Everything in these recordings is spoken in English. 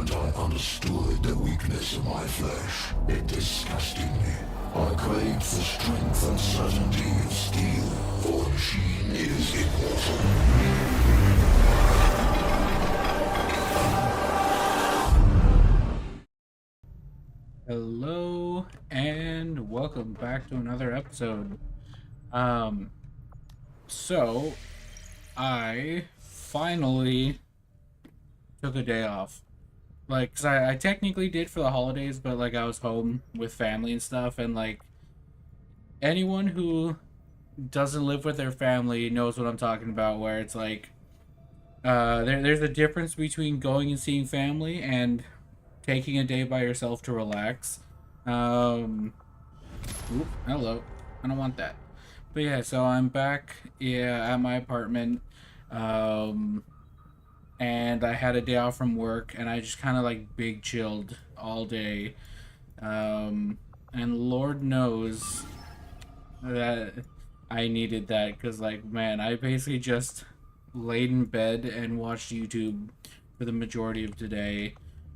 moment I understood the weakness of my flesh, it disgusted me. I craved the strength and certainty of steel, for the machine is immortal. Hello and welcome back to another episode. Um, so I finally took a day off. Like, 'cause I technically did for the holidays, but like I was home with family and stuff, and like anyone who doesn't live with their family knows what I'm talking about, where it's like there's a difference between going and seeing family and taking a day by yourself to relax. Um, Oop, hello. I don't want that. But yeah, so I'm back, yeah, at my apartment. Um, and I had a day off from work and I just kind of like big chilled all day. And Lord knows that I needed that because like man, I basically just laid in bed and watched YouTube for the majority of today.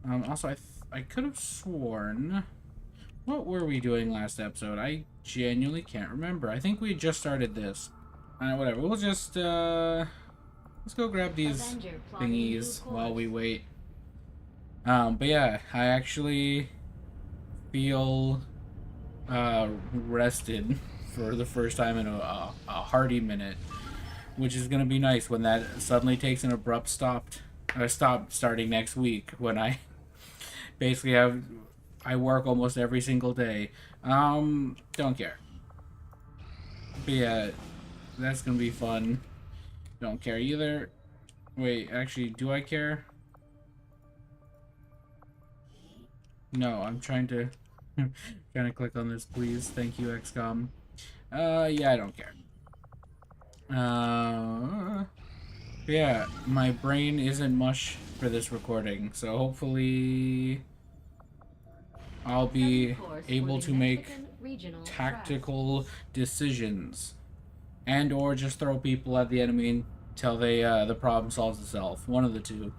Also I could have sworn, what were we doing last episode? I genuinely can't remember. I think we just started this. Whatever. We'll just let's go grab these thingies while we wait. But yeah, I actually feel rested for the first time in a hearty minute, which is gonna be nice when that suddenly takes an abrupt stop starting next week when I basically I work almost every single day. Don't care. But yeah, that's gonna be fun. Don't care either. Wait, actually, do I care? No, I'm trying to trying to click on this, please. Thank you, XCOM. Yeah, I don't care. Yeah, my brain isn't mush for this recording, so hopefully I'll be able to make tactical decisions and or just throw people at the enemy until the problem solves itself. One of the two.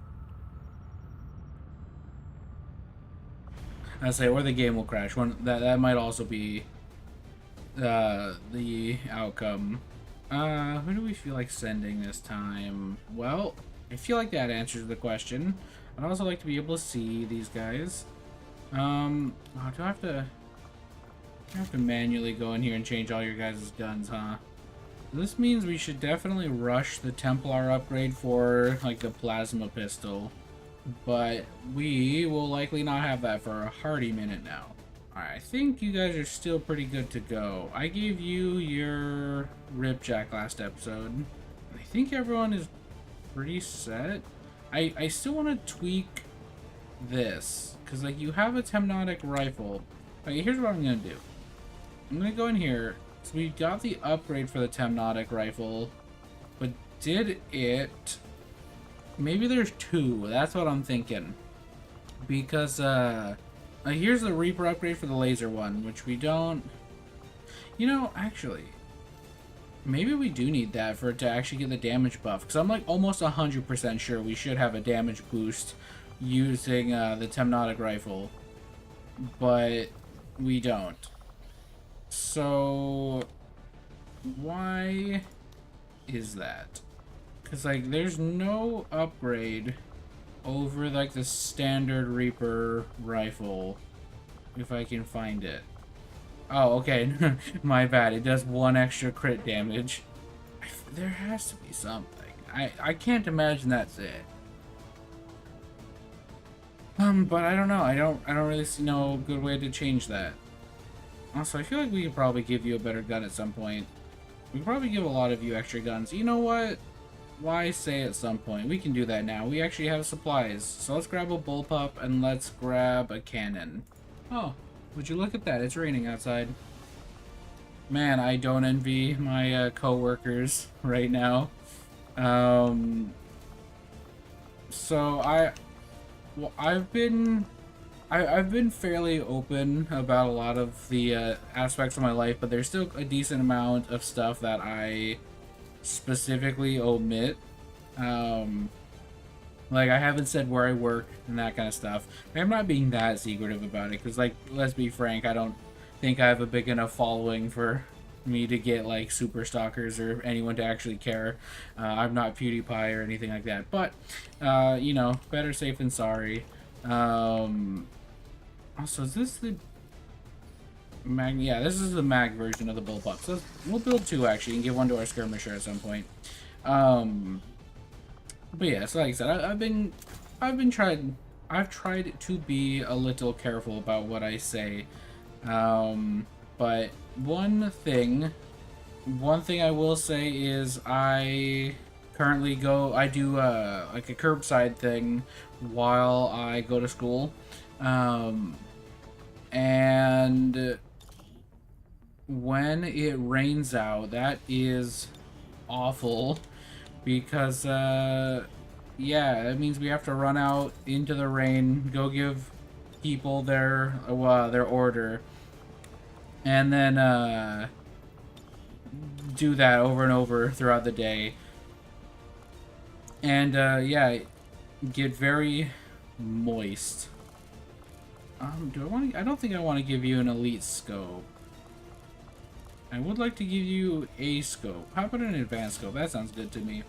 I say, or the game will crash. That might also be the outcome. Who do we feel like sending this time? Well, I feel like that answers the question. I'd also like to be able to see these guys. Oh, do I have to manually go in here and change all your guys' guns, huh? This means we should definitely rush the Templar upgrade for, like, the plasma pistol. But we will likely not have that for a hearty minute now. Alright, I think you guys are still pretty good to go. I gave you your Ripjack last episode. I think everyone is pretty set. I still want to tweak this. Because, like, you have a Temnotic rifle. Okay, here's what I'm going to do. I'm going to go in here. So we got the upgrade for the Temnotic rifle. But did it... Maybe there's two. That's what I'm thinking. Because, here's the Reaper upgrade for the laser one, which we don't... You know, actually... Maybe we do need that for it to actually get the damage buff. Because I'm, like, almost 100% sure we should have a damage boost using the Temnotic rifle, but we don't. So why is that? Because like there's no upgrade over like the standard Reaper rifle, if I can find it. Oh, okay. My bad. It does 1 extra crit damage. There has to be something. I can't imagine that's it. But I don't know. I don't really see no good way to change that. Also, I feel like we could probably give you a better gun at some point. We could probably give a lot of you extra guns. You know what? Why say at some point? We can do that now. We actually have supplies. So let's grab a bullpup and let's grab a cannon. Oh, would you look at that? It's raining outside. Man, I don't envy my co-workers right now. So I've been fairly open about a lot of the aspects of my life, but there's still a decent amount of stuff that I specifically omit. Like, I haven't said where I work and that kind of stuff. I'm not being that secretive about it, because, like, let's be frank, I don't think I have a big enough following for me to get, like, super stalkers or anyone to actually care. I'm not PewDiePie or anything like that. But, you know, better safe than sorry. Also, is this the mag? Yeah, this is the mag version of the bullpup. So we'll build two, actually, and give one to our skirmisher at some point. But yeah, so like I said, I've tried to be a little careful about what I say. But one thing I will say is I currently I do like a curbside thing while I go to school. And when it rains out, that is awful. Because, yeah, it means we have to run out into the rain, go give people their order, and then, do that over and over throughout the day. And, yeah, get very moist. I don't think I want to give you an elite scope. I would like to give you a scope. How about an advanced scope? That sounds good to me.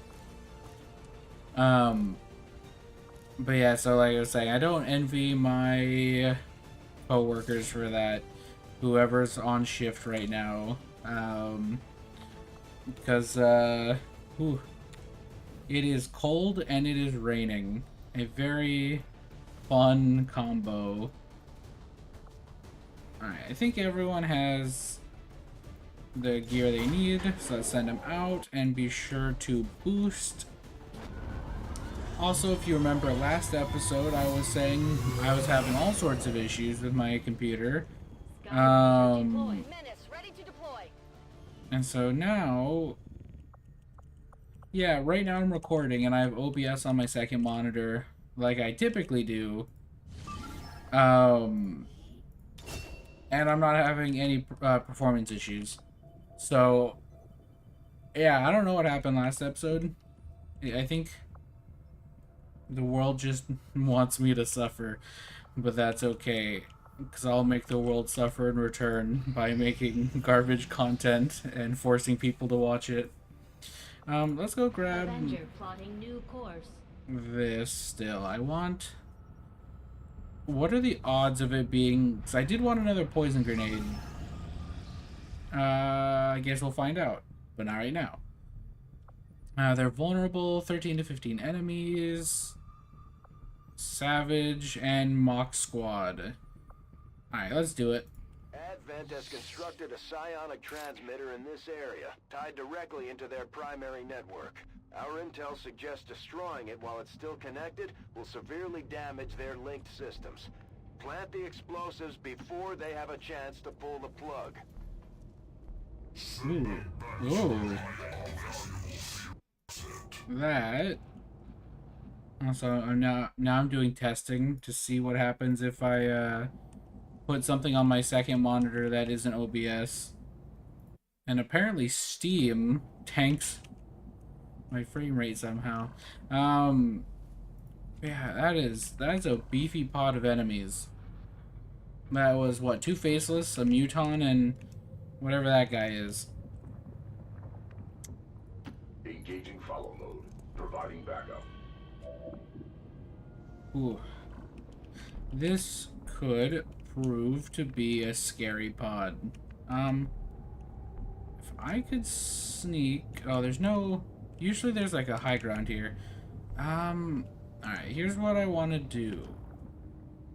But yeah, so like I was saying, I don't envy my co-workers for that. Whoever's on shift right now. Because, it is cold and it is raining. A very fun combo. Alright, I think everyone has the gear they need, so let's send them out and be sure to boost. Also, if you remember last episode, I was saying I was having all sorts of issues with my computer. And so now, yeah, right now I'm recording and I have OBS on my second monitor like I typically do. And I'm not having any performance issues. So, yeah, I don't know what happened last episode. I think the world just wants me to suffer, but that's okay, because I'll make the world suffer in return by making garbage content and forcing people to watch it. Let's go grab this still. I want... What are the odds of it being... Because I did want another poison grenade. I guess we'll find out, but not right now. They're vulnerable, 13 to 15 enemies, Savage, and Mock Squad. Alright, let's do it. Advent has constructed a psionic transmitter in this area, tied directly into their primary network. Our intel suggests destroying it while it's still connected will severely damage their linked systems. Plant the explosives before they have a chance to pull the plug. Ooh. Ooh. That. Also, now I'm doing testing to see what happens if I put something on my second monitor that isn't OBS. And apparently Steam tanks my frame rate somehow. Yeah, that's a beefy pot of enemies. That was what, 2 faceless, a muton, and whatever that guy is. Engaging follow mode. Providing backup. Ooh. This could prove to be a scary pod. If I could sneak... Oh, there's no... Usually there's like a high ground here. Alright, here's what I want to do.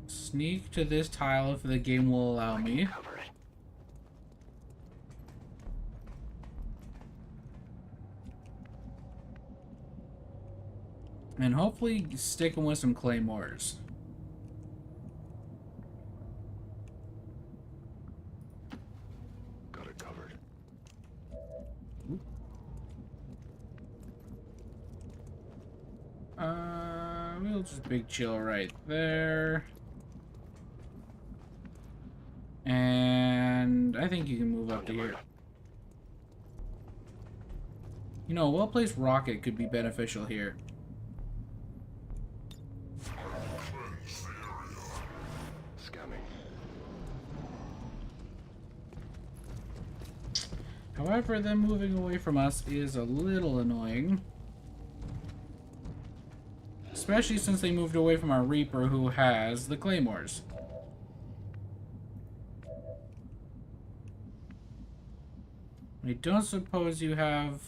Sneak to this tile if the game will allow me. And hopefully stick 'em with some claymores. Got it covered. We'll just big chill right there. And I think you can move up to here. You know, a well-placed rocket could be beneficial here. However, them moving away from us is a little annoying. Especially since they moved away from our Reaper, who has the Claymores. I don't suppose you have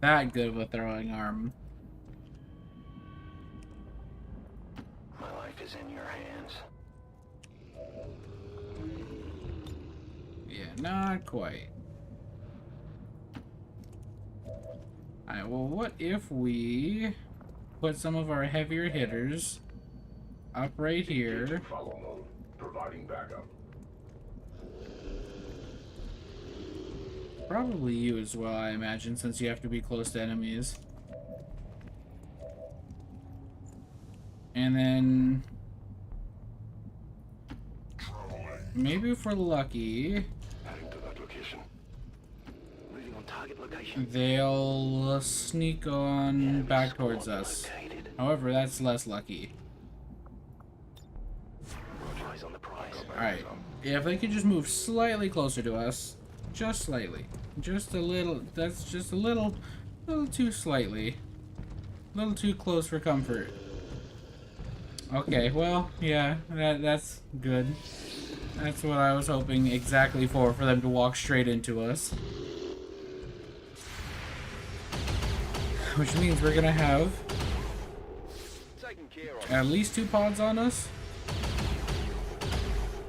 that good of a throwing arm. My life is in your hands. Yeah, not quite. Alright, well, what if we put some of our heavier hitters up right here? Follow mode. Providing backup. Probably you as well, I imagine, since you have to be close to enemies. And then maybe if we're lucky, Heading to that location. Moving on target location. they'll sneak on back towards us. Located. However, that's less lucky. Roger. Eyes on the prize. Alright, if they could just move slightly closer to us, just slightly, just a little, that's just a little too slightly, a little too close for comfort. Okay, well, yeah, that's good. That's what I was hoping exactly for them to walk straight into us. Which means we're gonna have Taken care of. at least 2 pods on us.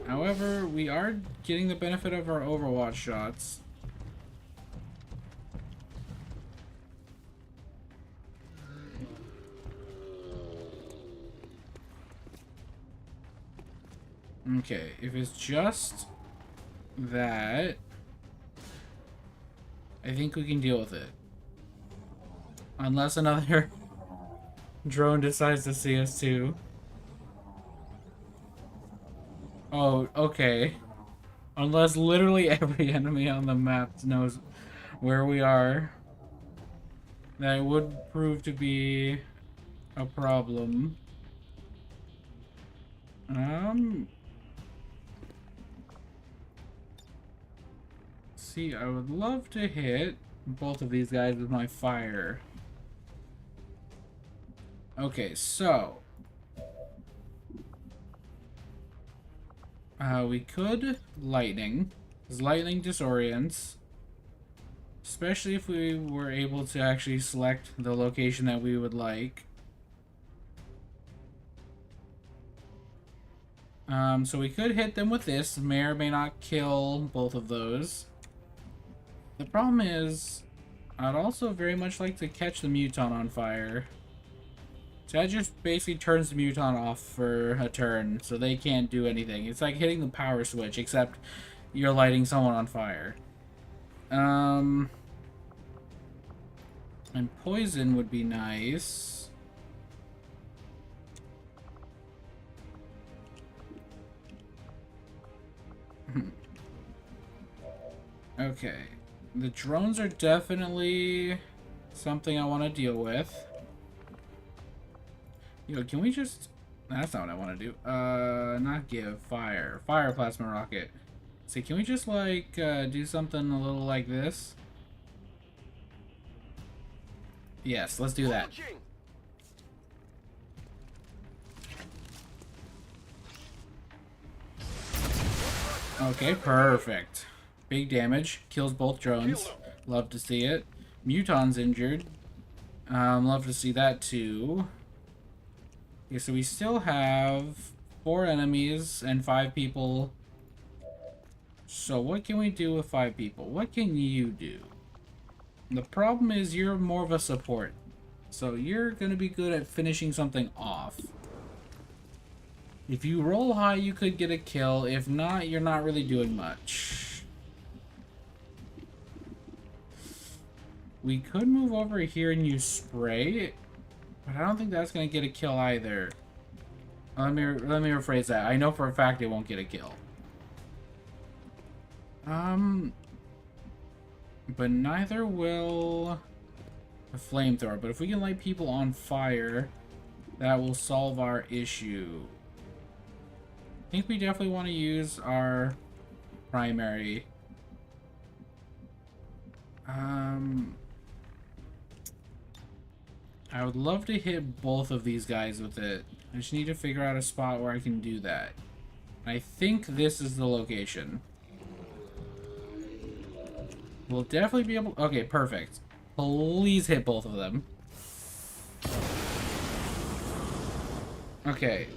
However, we are getting the benefit of our Overwatch shots. Okay, if it's just that, I think we can deal with it. Unless another drone decides to see us too. Oh, okay. Unless literally every enemy on the map knows where we are. That would prove to be a problem. See, I would love to hit both of these guys with my fire. Okay, so we could lightning, because lightning disorients, especially if we were able to actually select the location that we would like. So we could hit them with this, may or may not kill both of those. The problem is, I'd also very much like to catch the Muton on fire. So that just basically turns the Muton off for a turn, so they can't do anything. It's like hitting the power switch, except you're lighting someone on fire. And poison would be nice. Okay. The drones are definitely something I want to deal with. Yo, can we just... That's not what I want to do. Not give. Fire. Fire plasma rocket. See, can we just, like, do something a little like this? Yes, let's do that. Launching. Okay, perfect. Big damage. Kills both drones. Love to see it. Muton's injured. Love to see that too. Okay, so we still have 4 enemies and 5 people. So what can we do with 5 people? What can you do? The problem is you're more of a support. So you're going to be good at finishing something off. If you roll high, you could get a kill. If not, you're not really doing much. We could move over here and use spray, but I don't think that's going to get a kill either. Let me rephrase that. I know for a fact it won't get a kill. But neither will a flamethrower. But if we can light people on fire, that will solve our issue. I think we definitely want to use our primary. I would love to hit both of these guys with it. I just need to figure out a spot where I can do that. I think this is the location. We'll definitely be able... Okay, perfect. Please hit both of them. Okay.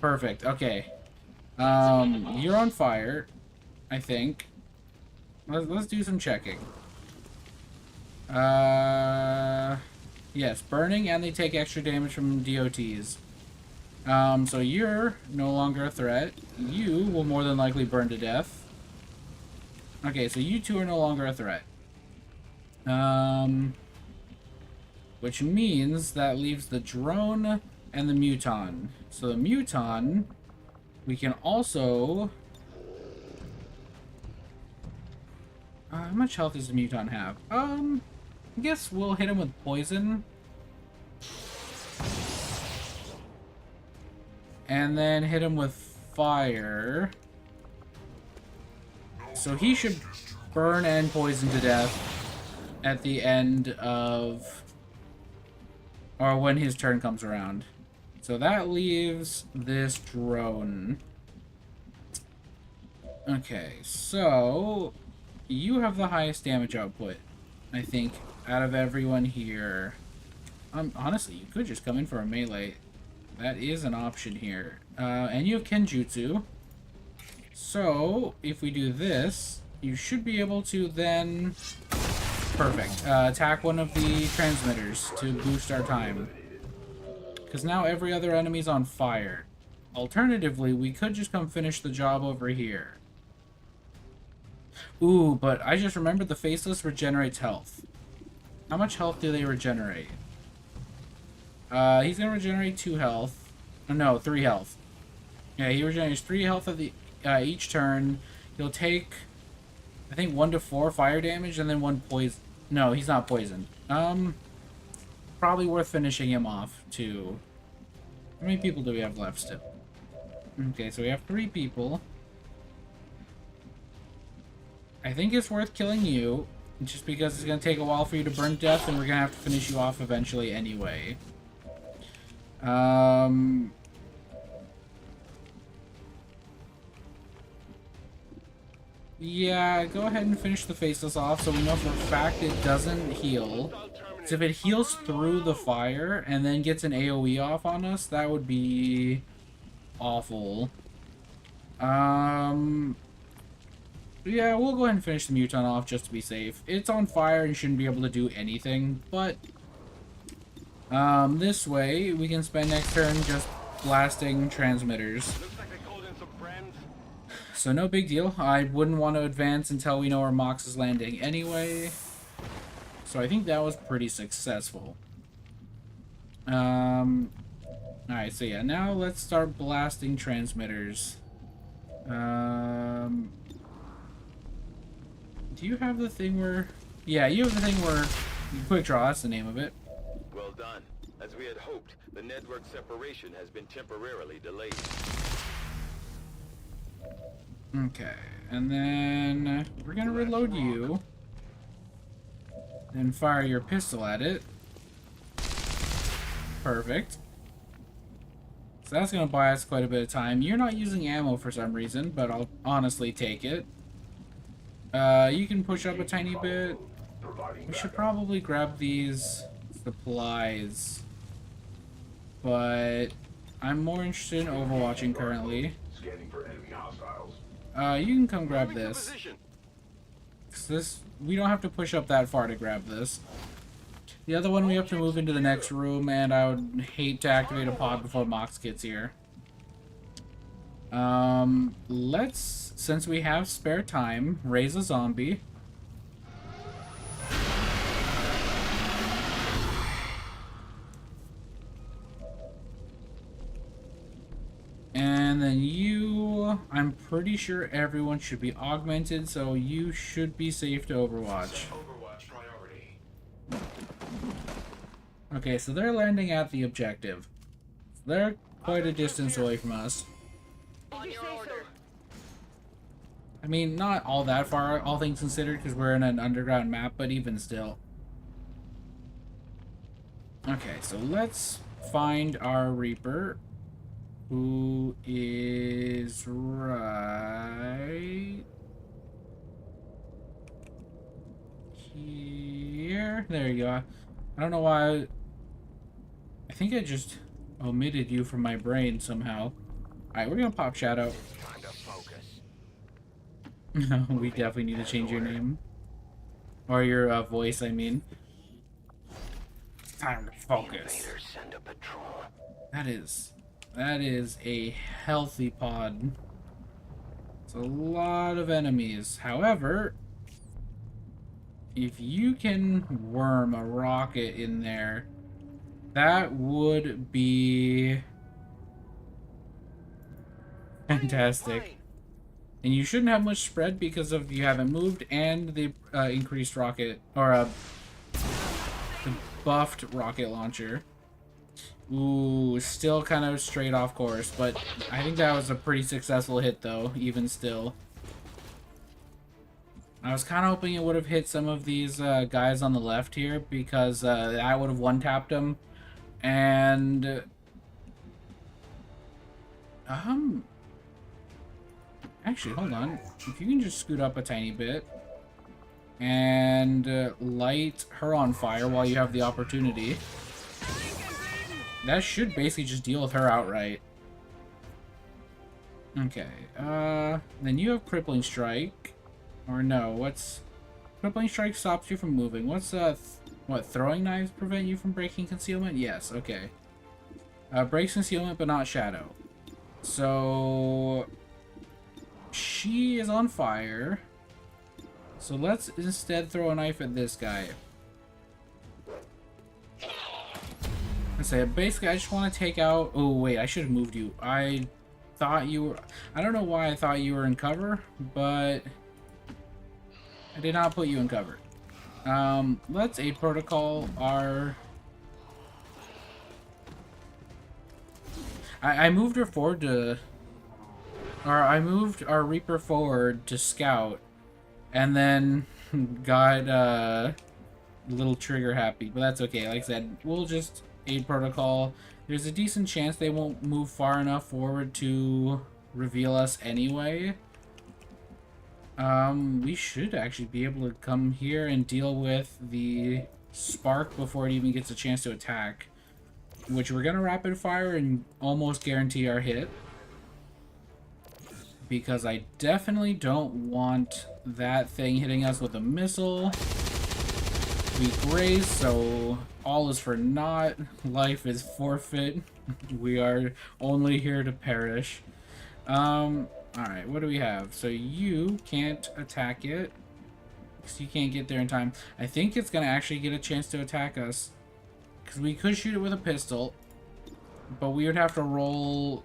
Perfect. Okay. You're on fire, I think. Let's do some checking. Yes, burning, and they take extra damage from DOTs. So you're no longer a threat. You will more than likely burn to death. Okay, so you two are no longer a threat. Which means that leaves the drone and the muton. So the muton, we can also... how much health does the muton have? I guess we'll hit him with poison. And then hit him with fire. So he should burn and poison to death at the end of... or when his turn comes around. So that leaves this drone. Okay, so... you have the highest damage output, I think, out of everyone here. Honestly, you could just come in for a melee. That is an option here. And you have Kenjutsu. So, if we do this, you should be able to then... perfect. Attack one of the transmitters to boost our time. Because now every other enemy's on fire. Alternatively, we could just come finish the job over here. Ooh, but I just remembered the Faceless regenerates health. How much health do they regenerate? He's gonna regenerate 2 health. No, 3 health. Yeah, he regenerates 3 health of the each turn. He'll take, I think, 1 to 4 fire damage and then 1 poison. No, he's not poisoned. Probably worth finishing him off too. How many people do we have left still? Okay, so we have 3 people. I think it's worth killing you, just because it's going to take a while for you to burn to death, and we're going to have to finish you off eventually anyway. Yeah, go ahead and finish the Faceless off, so we know for a fact it doesn't heal. So if it heals through the fire, and then gets an AoE off on us, that would be... awful. Yeah, we'll go ahead and finish the muton off just to be safe. It's on fire and shouldn't be able to do anything, but this way we can spend next turn just blasting transmitters. So no big deal. I wouldn't want to advance until we know where Mox is landing anyway. So I think that was pretty successful. Alright, so yeah, now let's start blasting transmitters. Do you have the thing where... yeah, you have the thing where... quick draw, that's the name of it. Well done. As we had hoped, the network separation has been temporarily delayed. Okay, and then we're gonna reload you. Then fire your pistol at it. Perfect. So that's gonna buy us quite a bit of time. You're not using ammo for some reason, but I'll honestly take it. You can push up a tiny bit. We should probably grab these supplies. But I'm more interested in overwatching currently. You can come grab this. We don't have to push up that far to grab this. The other one we have to move into the next room, and I would hate to activate a pod before Mox gets here. Let's, since we have spare time, raise a zombie. And then you, I'm pretty sure everyone should be augmented, so you should be safe to overwatch. Okay, so they're landing at the objective. They're quite a distance away from us. I mean, not all that far, all things considered, because we're in an underground map, but even still. Okay, so let's find our Reaper, who is right here. There you go. I don't know why. I think I just omitted you from my brain somehow. Alright, we're gonna pop Shadow. Time to focus. We definitely need to change your name. Or your voice, I mean. It's time to focus. Invaders send a patrol. That is a healthy pod. It's a lot of enemies. However, if you can worm a rocket in there, that would be fantastic. And you shouldn't have much spread because of you haven't moved and the increased rocket, or the buffed rocket launcher. Ooh, still kind of straight off course, but I think that was a pretty successful hit though, even still. I was kind of hoping it would have hit some of these guys on the left here, because that would have one-tapped them. And actually, hold on. If you can just scoot up a tiny bit and light her on fire while you have the opportunity. That should basically just deal with her outright. Okay, then you have Crippling Strike. Or no, what's... Crippling Strike stops you from moving. What's, what, Throwing Knives prevent you from breaking concealment? Yes, okay. Breaks concealment, but not Shadow. So... she is on fire. So let's instead throw a knife at this guy. Basically, I just want to take out... Oh, wait, I should have moved you. I thought you were... I don't know why I thought you were in cover, but... I did not put you in cover. Let's aid protocol our... I moved her forward to... Or I moved our Reaper forward to scout, and then got a little trigger happy, but that's okay. Like I said, we'll just aid protocol. There's a decent chance they won't move far enough forward to reveal us anyway. We should actually be able to come here and deal with the spark before it even gets a chance to attack, which we're gonna rapid fire and almost guarantee our hit, because I definitely don't want that thing hitting us with a missile. We graze, so all is for naught. Life is forfeit. We are only here to perish. Alright, what do we have? So you can't attack it, because you can't get there in time. I think it's going to actually get a chance to attack us, because we could shoot it with a pistol, but we would have to roll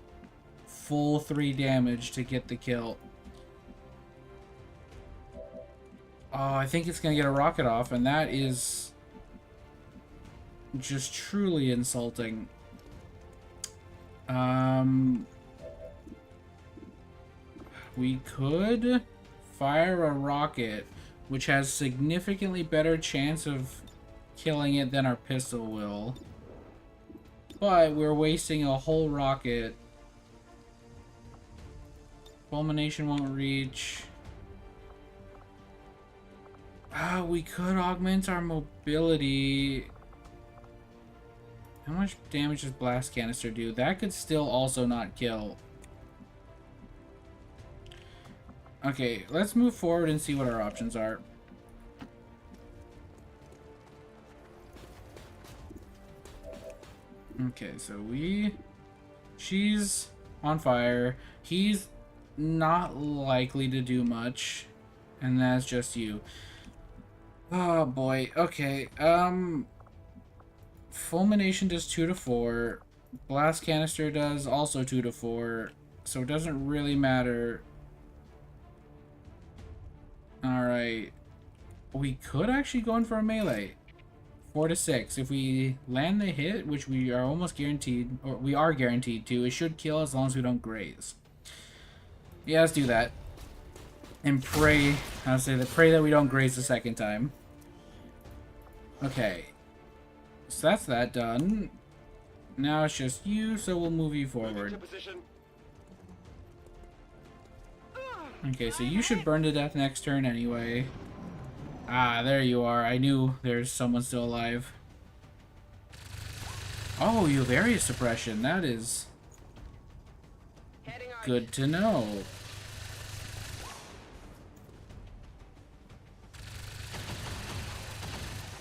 full 3 damage to get the kill. Oh, I think it's going to get a rocket off, and that is just truly insulting. We could fire a rocket, which has significantly better chance of killing it than our pistol will. But we're wasting a whole rocket. Fulmination won't reach. We could augment our mobility. How much damage does Blast Canister do? That could still also not kill. Okay, let's move forward and see what our options are. Okay, so she's on fire. He's not likely to do much, and that's just you. Oh boy. Okay. Fulmination does 2 to 4. Blast Canister does also 2 to 4. So it doesn't really matter. Alright. We could actually go in for a melee. 4 to 6. If we land the hit, which we are almost guaranteed, or we are guaranteed to, it should kill as long as we don't graze. Yeah, let's do that. And pray, pray that we don't graze the second time. Okay. So that's that done. Now it's just you, so we'll move you forward. Okay, so you should burn to death next turn anyway. Ah, there you are. I knew there's someone still alive. Oh, you have area suppression. That is good to know.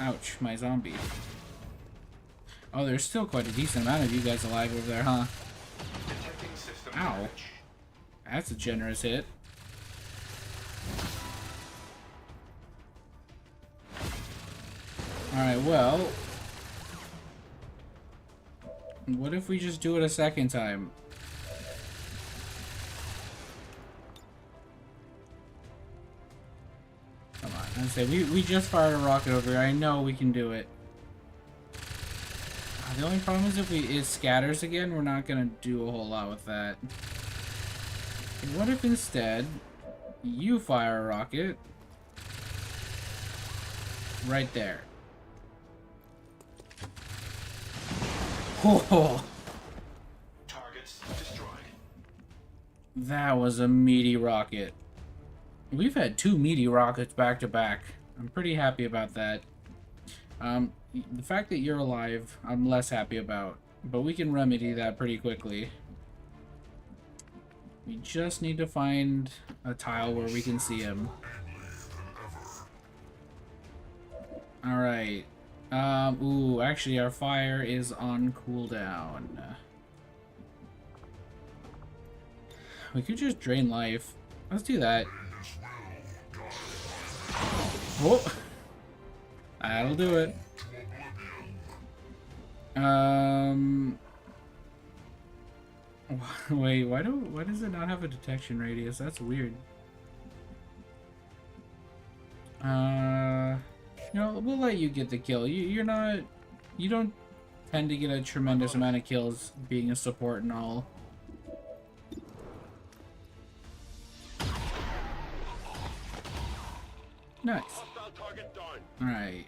Ouch, my zombie. Oh, there's still quite a decent amount of you guys alive over there, huh? Ow. That's a generous hit. Alright, well... what if we just do it a second time? Come on, I say we just fired a rocket over here. I know we can do it. The only problem is if it scatters again, we're not gonna do a whole lot with that. What if instead you fire a rocket right there? Oh, Targets destroyed. that was a meaty rocket. We've had 2 meaty rockets back to back. I'm pretty happy about that. The fact that you're alive, I'm less happy about, but we can remedy that pretty quickly. We just need to find a tile where we can see him. Alright. Ooh, actually our fire is on cooldown. We could just drain life. Let's do that. Whoa! That'll do it. Wait, why does it not have a detection radius? That's weird. You know, we'll let you get the kill. You don't tend to get a tremendous amount of kills being a support and all. Nice. Alright.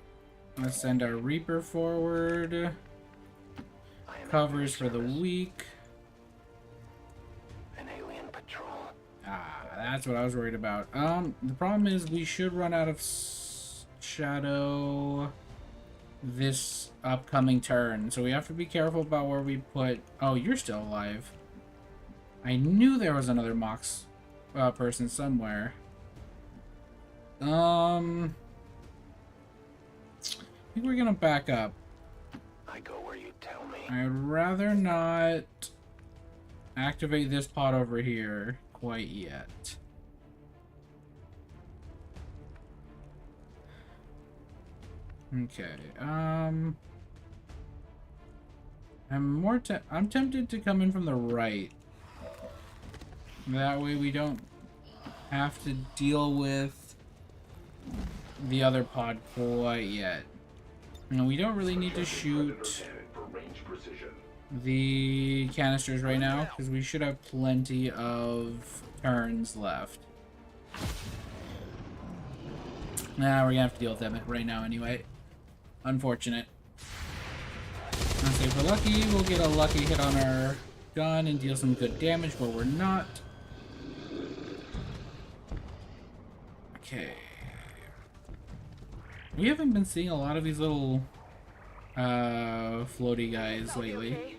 Let's send our Reaper forward. Covers for the weak. An alien patrol. Ah, that's what I was worried about. The problem is we should run out of shadow this upcoming turn, so we have to be careful about where we put... Oh, you're still alive. I knew there was another Mox person somewhere. I think we're gonna back up. I go where you tell me. I'd rather not activate this pod over here quite yet. Okay, I'm tempted to come in from the right. That way we don't have to deal with the other pod quite yet. And we don't really need to shoot the canisters right now, because we should have plenty of turns left. Nah, we're gonna have to deal with them right now anyway. Unfortunate. Let's say if we're lucky, we'll get a lucky hit on our gun and deal some good damage, but we're not. Okay. We haven't been seeing a lot of these little floaty guys lately. Okay.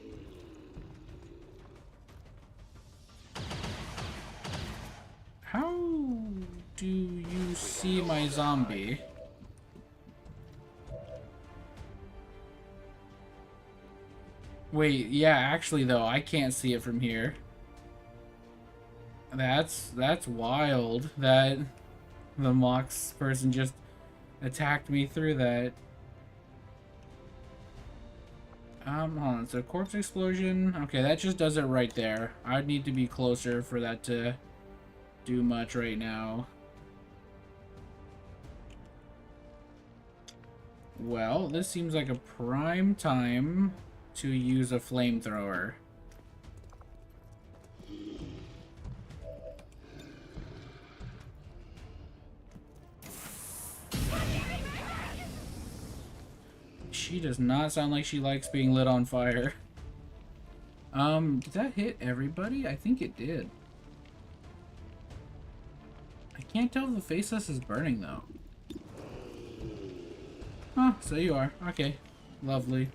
How do you see my zombie? Wait, yeah, actually though, I can't see it from here. That's wild that the Mox person just attacked me through that. Hold on, so corpse explosion. Okay, that just does it right there. I'd need to be closer for that to do much right now. Well, this seems like a prime time to use a flamethrower. She does not sound like she likes being lit on fire. Did that hit everybody? I think it did. I can't tell if the faceless is burning though. Huh, so you are. Okay. Lovely.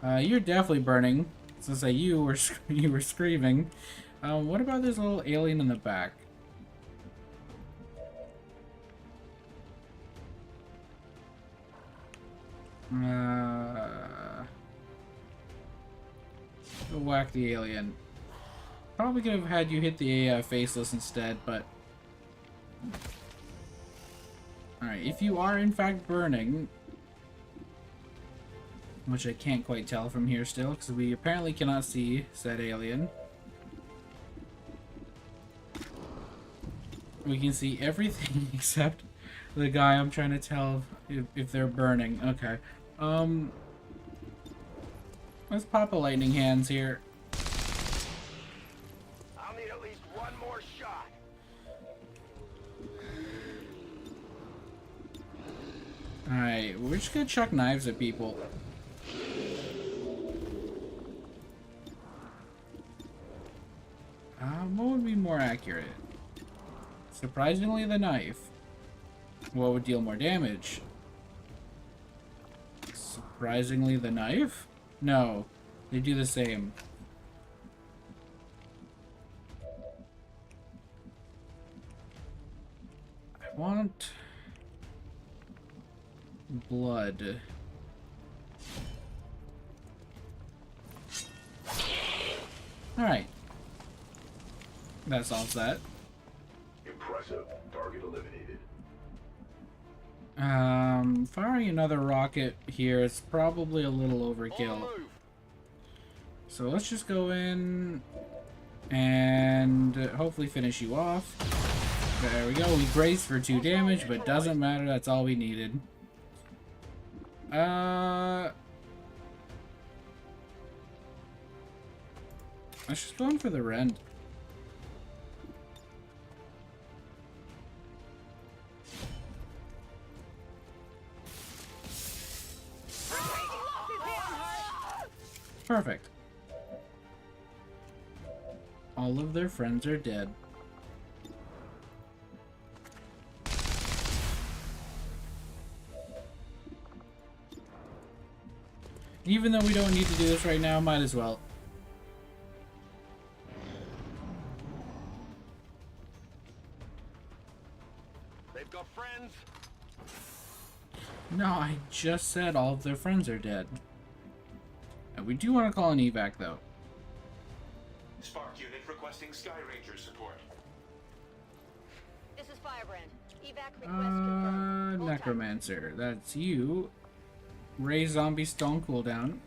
You're definitely burning. Since you were screaming. What about this little alien in the back? Go whack the alien. Probably could have had you hit the faceless instead, but... Alright, if you are in fact burning... Which I can't quite tell from here still, because we apparently cannot see said alien. We can see everything except the guy I'm trying to tell if they're burning. Okay. Let's pop a lightning hands here. I'll need at least one more shot. Alright, we're just gonna chuck knives at people. What would be more accurate? Surprisingly, the knife. What would deal more damage? Surprisingly, the knife? No, they do the same. I want blood. Alright. That solves that. Impressive. Target eliminated. Firing another rocket here is probably a little overkill. So let's just go in and hopefully finish you off. There we go. We braced for 2 damage, but doesn't matter. That's all we needed. Let's just go in for the rend. Perfect. All of their friends are dead. Even though we don't need to do this right now, might as well. They've got friends. No, I just said all of their friends are dead. And we do want to call an evac, though. Spark unit requesting Sky Ranger support. This is Firebrand. Evac request confirmed. Hold tight. Necromancer. That's you. Raise zombie stone cooldown.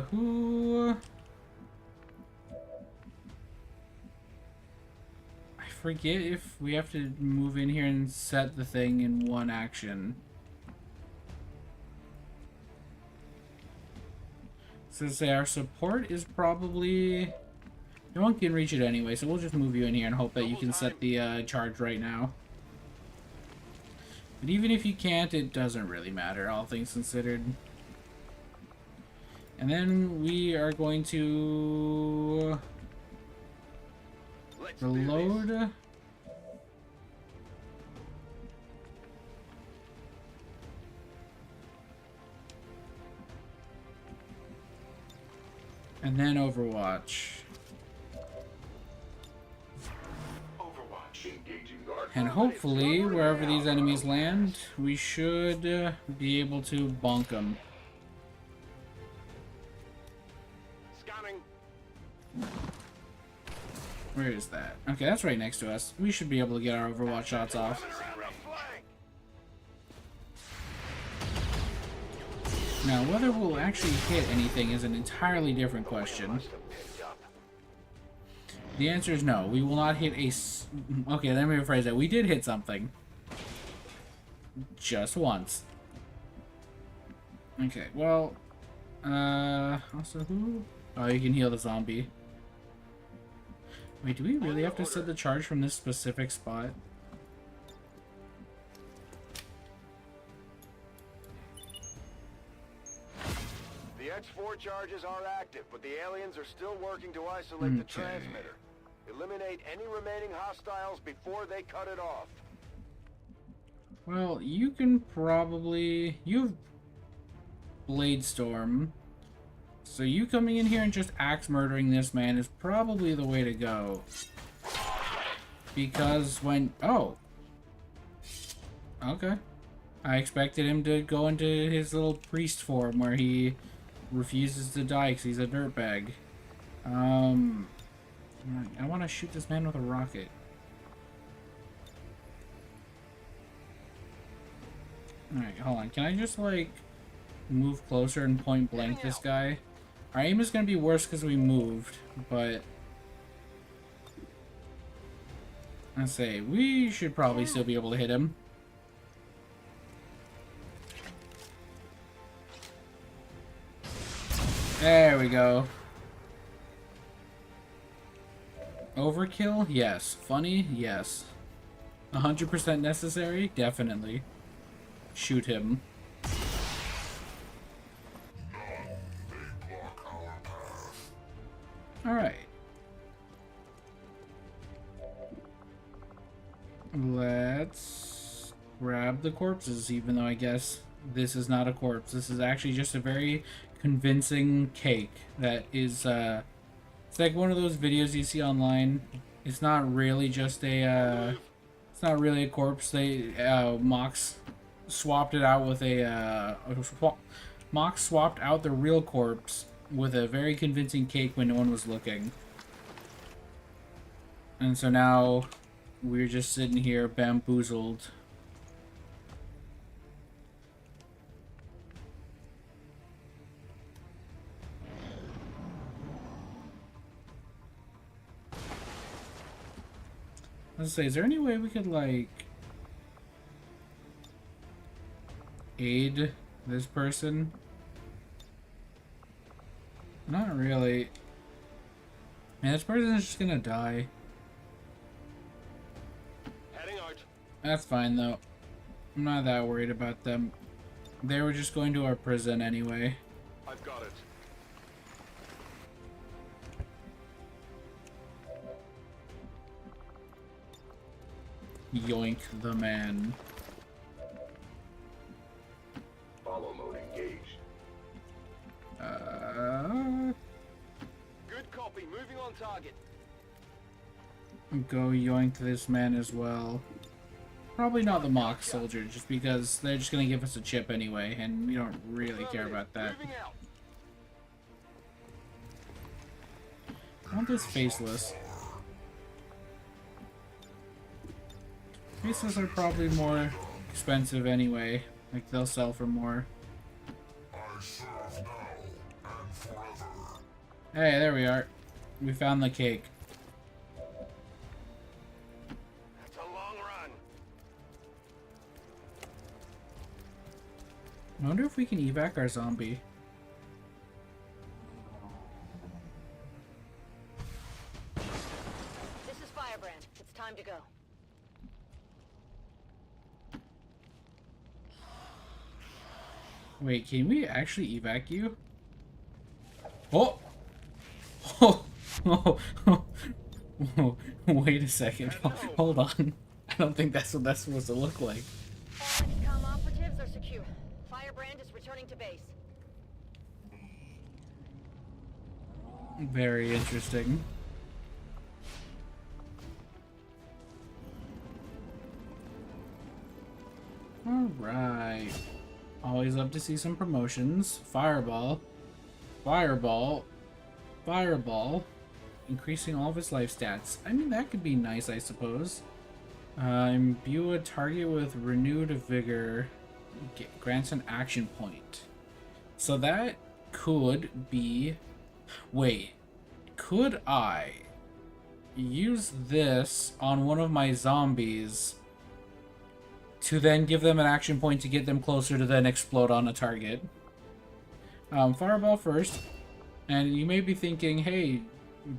Who... I forget if we have to move in here and set the thing in one action. So say our support is probably... No one can reach it anyway, so we'll just move you in here and hope that you can set the charge right now. But even if you can't, it doesn't really matter, all things considered. And then we are going to reload. And then Overwatch. And hopefully, wherever these enemies land, we should be able to bonk them. Scanning. Where is that? Okay, that's right next to us. We should be able to get our Overwatch shots off. Now, whether we'll actually hit anything is an entirely different question. The answer is no. We will not hit a... Okay, let me rephrase that. We did hit something. Just once. Okay, well... Also who? Oh, you can heal the zombie. Wait, do we really have to set the charge from this specific spot? power charges are active, but the aliens are still working to isolate the Okay. transmitter. Eliminate any remaining hostiles before they cut it off. Well, you can probably... You've Blade Storm. So you coming in here and just axe murdering this man is probably the way to go. Because when... Oh. Okay. I expected him to go into his little priest form where he refuses to die because he's a dirtbag. I want to shoot this man with a rocket. Alright, hold on. Can I just, like, move closer and point blank this guy? Our aim is going to be worse because we moved, but... Let's say, we should probably still be able to hit him. There we go. Overkill? Yes. Funny? Yes. 100% necessary? Definitely. Shoot him. Alright. Let's grab the corpses, even though I guess this is not a corpse. This is actually just a very convincing cake that is, it's like one of those videos you see online. It's not really just a, it's not really a corpse. They, Mox swapped it out with a, Mox swapped out the real corpse with a very convincing cake when no one was looking. And so now we're just sitting here bamboozled. Let's say, is there any way we could, like, aid this person? Not really. Man, this person is just gonna die. Heading out. That's fine, though. I'm not that worried about them. They were just going to our prison anyway. I've got it. Yoink the man. Follow mode engaged. Good copy. Moving on target. Go yoink this man as well. Probably not the mock soldier, just because they're just gonna give us a chip anyway, and we don't really care about that. Moving out. I want this faceless. Faceless are probably more expensive anyway. Like, they'll sell for more. I serve now and forever. Hey, there we are. We found the cake. That's a long run. I wonder if we can evac our zombie. This is Firebrand. It's time to go. Wait, can we actually evac you? Oh! Oh! Oh! Oh! Wait a second. Hold on. I don't think that's what that's supposed to look like. All XCOM operatives are secure. Firebrand is returning to base. Very interesting. Alright. Always love to see some promotions. Fireball. Fireball. Fireball. Increasing all of his life stats. I mean, that could be nice, I suppose. Imbue a target with renewed vigor. Grants an action point. So that could be... Wait. Could I use this on one of my zombies to then give them an action point to get them closer to then explode on a target? Fireball first. And you may be thinking, hey,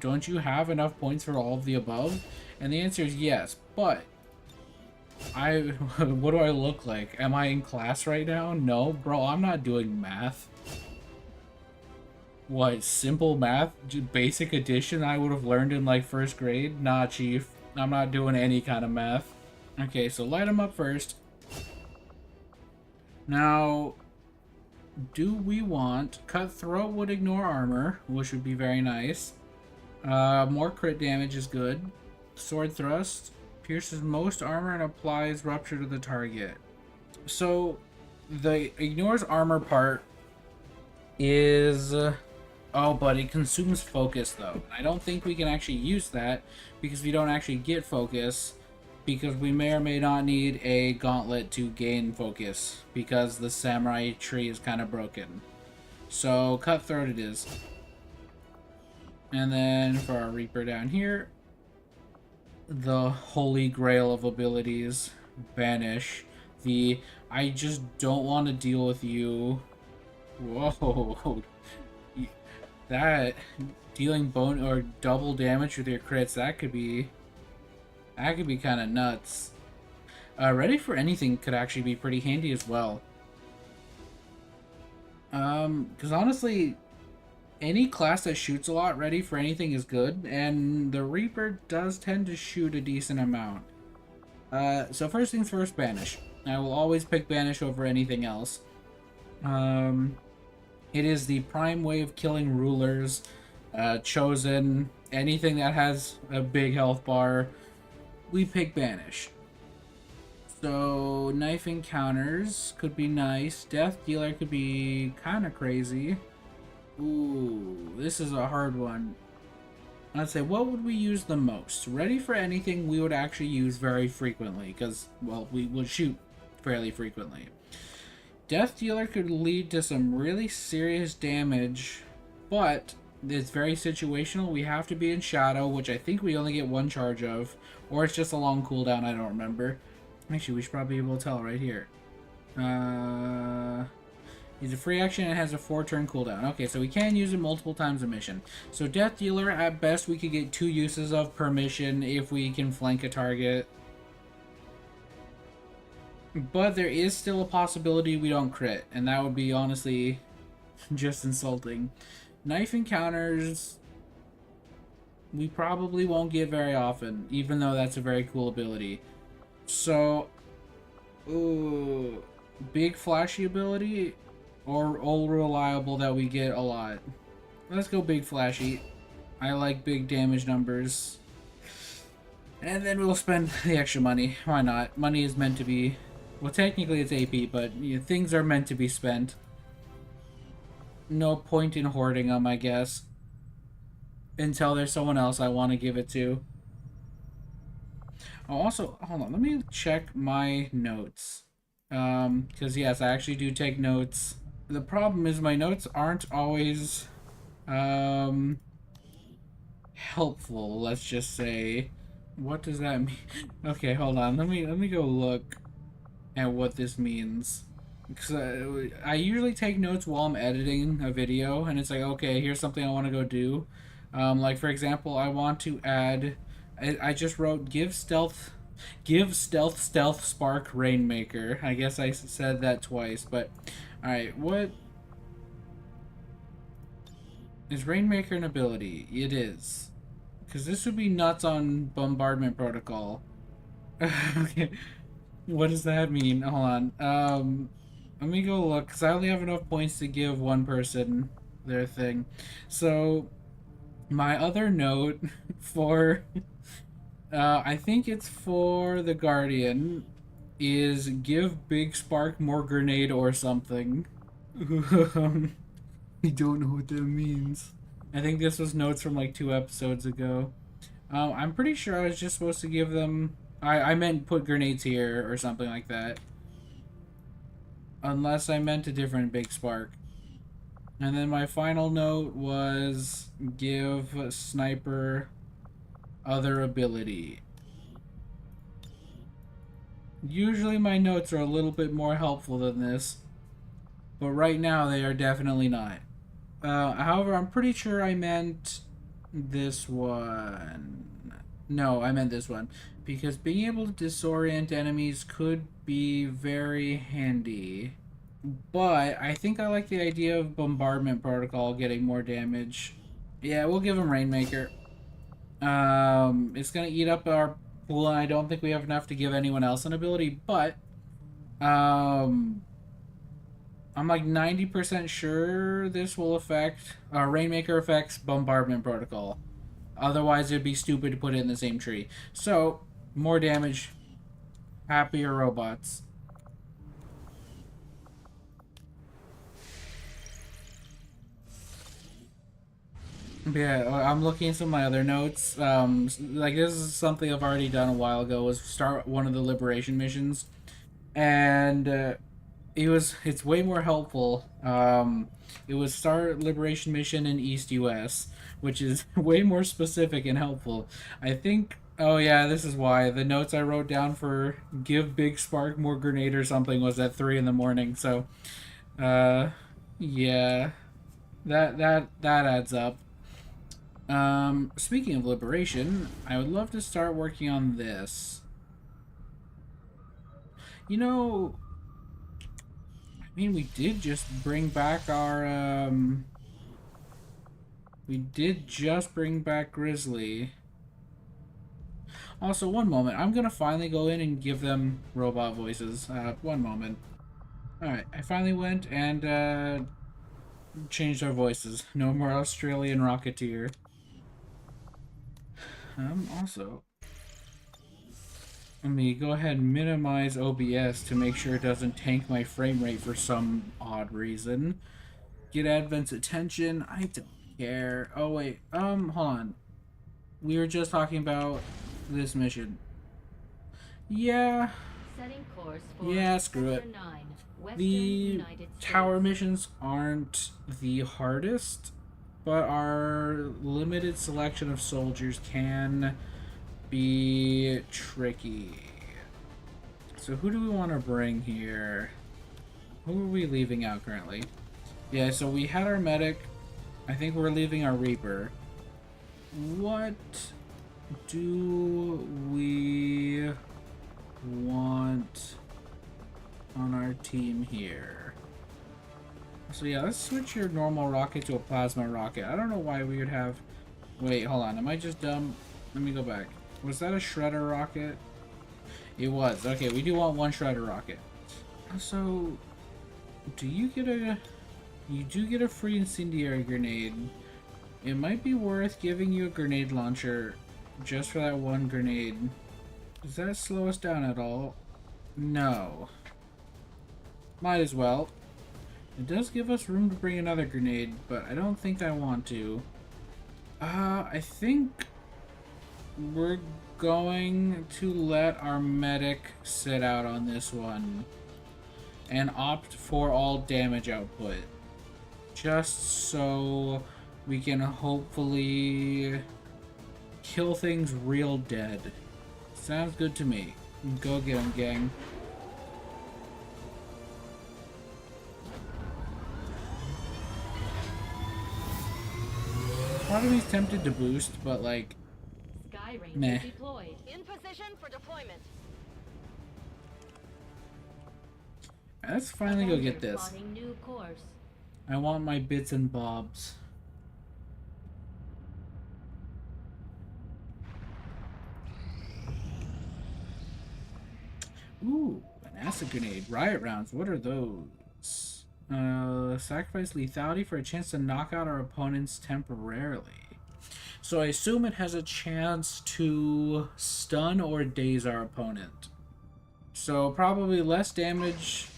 don't you have enough points for all of the above? And the answer is yes, but what do I look like? Am I in class right now? No, bro, I'm not doing math. What, simple math? Basic addition I would have learned in like first grade? Nah, chief. I'm not doing any kind of math. Okay, so light them up first. Now, do we want... Cutthroat would ignore armor, which would be very nice. More crit damage is good. Sword thrust pierces most armor and applies rupture to the target. So, the ignores armor part is... oh, but it consumes focus, though. I don't think we can actually use that because we don't actually get focus, because we may or may not need a gauntlet to gain focus because the samurai tree is kind of broken. So, cutthroat it is. And then for our Reaper down here, the holy grail of abilities, banish. The I just don't want to deal with you. Whoa. That dealing bone or double damage with your crits, that could be kind of nuts. Ready for anything could actually be pretty handy as well. Because honestly, any class that shoots a lot, ready for anything is good, and the Reaper does tend to shoot a decent amount. So first things first, banish. I will always pick banish over anything else. It is the prime way of killing rulers, chosen, anything that has a big health bar, we pick banish. So knife encounters could be nice. Death dealer could be kind of crazy. Ooh, this is a hard one. I'd say, what would we use the most? Ready for anything we would actually use very frequently, because, well, we would shoot fairly frequently. Death dealer could lead to some really serious damage, but it's very situational. We have to be in shadow, which I think we only get one charge of, or it's just a long cooldown, I don't remember. Actually, we should probably be able to tell right here. He's a free action and has a 4-turn cooldown. Okay, so we can use it multiple times a mission. So Death Dealer, at best, we could get 2 uses of per mission if we can flank a target. But there is still a possibility we don't crit, and that would be, honestly, just insulting. Knife encounters, we probably won't get very often, even though that's a very cool ability. So, ooh, big flashy ability, or old reliable that we get a lot. Let's go big flashy. I like big damage numbers. And then we'll spend the extra money. Why not? Money is meant to be... well, technically it's AP, but you know, things are meant to be spent. No point in hoarding them, I guess. Until there's someone else I want to give it to. Oh, also, hold on. Let me check my notes. Because yes, I actually do take notes. The problem is my notes aren't always helpful, let's just say. What does that mean? Okay, hold on. Let me go look at what this means. Because I usually take notes while I'm editing a video, and it's like, okay, here's something I want to go do. Like for example, I want to add. I just wrote give stealth spark rainmaker. I guess I said that twice, but alright, what is rainmaker an ability? It is, because this would be nuts on bombardment protocol. Okay, what does that mean? Hold on, let me go look, because I only have enough points to give one person their thing. So my other note for I think it's for the Guardian, is give Big Spark more grenade or something. I don't know what that means. I think this was notes from like 2 episodes ago. I'm pretty sure I was just supposed to give them... I meant put grenades here or something like that. Unless I meant a different Big Spark. And then my final note was give Sniper other ability. Usually my notes are a little bit more helpful than this, but right now they are definitely not. However, I'm pretty sure I meant this one. No, I meant this one, because being able to disorient enemies could be very handy. But I think I like the idea of bombardment protocol getting more damage. Yeah, we'll give him Rainmaker. It's gonna eat up our pool, and I don't think we have enough to give anyone else an ability, but I'm like 90% sure this will affect Rainmaker affects bombardment protocol. Otherwise it'd be stupid to put it in the same tree. So more damage, happier robots. Yeah, I'm looking at some of my other notes. Like this is something I've already done a while ago. Was start one of the liberation missions, and it's way more helpful. It was start liberation mission in East US, which is way more specific and helpful. I think. Oh yeah, this is why the notes I wrote down for give Big Spark more grenade or something was at 3 in the morning. So, uh, yeah, that adds up. Speaking of liberation, I would love to start working on this. You know, I mean, we did just bring back our, we did just bring back Grizzly. Also, one moment. I'm gonna finally go in and give them robot voices. One moment. Alright, I finally went and, changed our voices. No more Australian Rocketeer. Also, let me go ahead and minimize OBS to make sure it doesn't tank my frame rate for some odd reason. Get Advent's attention. I don't care. Oh wait, hold on. We were just talking about this mission. Yeah. Setting course for Yeah, screw it. 9, The United tower States. missions aren't the hardest, but our limited selection of soldiers can be tricky. So who do we want to bring here? Who are we leaving out currently? Yeah, so we had our medic. I think we're leaving our Reaper. What do we want on our team here? So yeah, let's switch your normal rocket to a plasma rocket. I don't know why we would have... Wait, hold on. Am I just dumb? Let me go back. Was that a shredder rocket? It was. Okay, we do want one shredder rocket. So, do you get a... You do get a free incendiary grenade. It might be worth giving you a grenade launcher just for that one grenade. Does that slow us down at all? No. Might as well. It does give us room to bring another grenade, but I don't think I want to. I think we're going to let our medic sit out on this one and opt for all damage output. Just so we can hopefully kill things real dead. Sounds good to me. Go get him, gang. Part of me's tempted to boost, but like, Sky Ranger meh. deployed. In position for deployment. Let's finally go get Avenger this. plotting new course. I want my bits and bobs. Ooh, an acid grenade. Riot rounds. What are those? Sacrifice lethality for a chance to knock out our opponents temporarily. So I assume it has a chance to stun or daze our opponent. So probably less damage.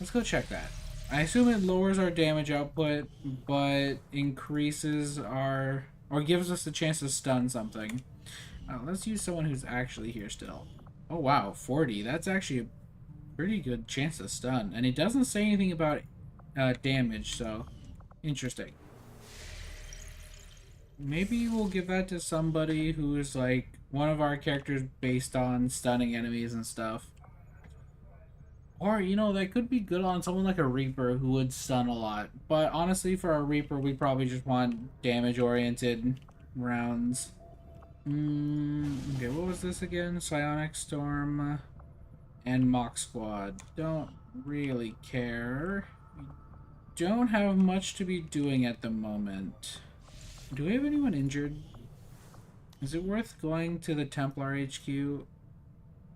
Let's go check that. I assume it lowers our damage output, but increases our... or gives us a chance to stun something. Let's use someone who's actually here still. Oh wow, 40. That's actually a pretty good chance to stun. And it doesn't say anything about damage, so interesting. Maybe we'll give that to somebody who is like one of our characters based on stunning enemies and stuff. Or, you know, that could be good on someone like a Reaper who would stun a lot. But honestly, for a Reaper, we probably just want damage-oriented rounds. Okay, what was this again? Psionic Storm and Mock Squad. Don't really care. We don't have much to be doing at the moment. Do we have anyone injured? Is it worth going to the Templar HQ?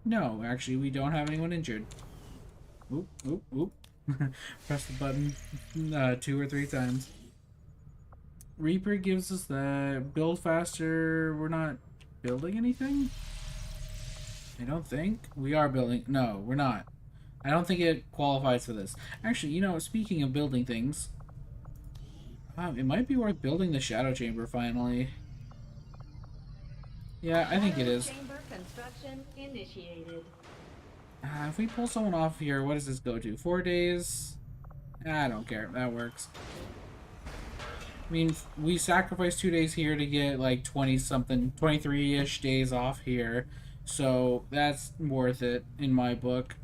No, actually, we don't have anyone injured. Oop, oop, oop. Press the button 2 or 3 times. Reaper gives us the build faster. We're not building anything? I don't think. We are building. No, we're not. I don't think it qualifies for this. Actually, you know, speaking of building things, it might be worth building the Shadow Chamber finally. Yeah, I think it is. Chamber construction initiated. If we pull someone off here, what does this go to? 4 days? I don't care. That works. I mean, we sacrificed 2 days here to get like 20-something, 23-ish days off here. So that's worth it in my book.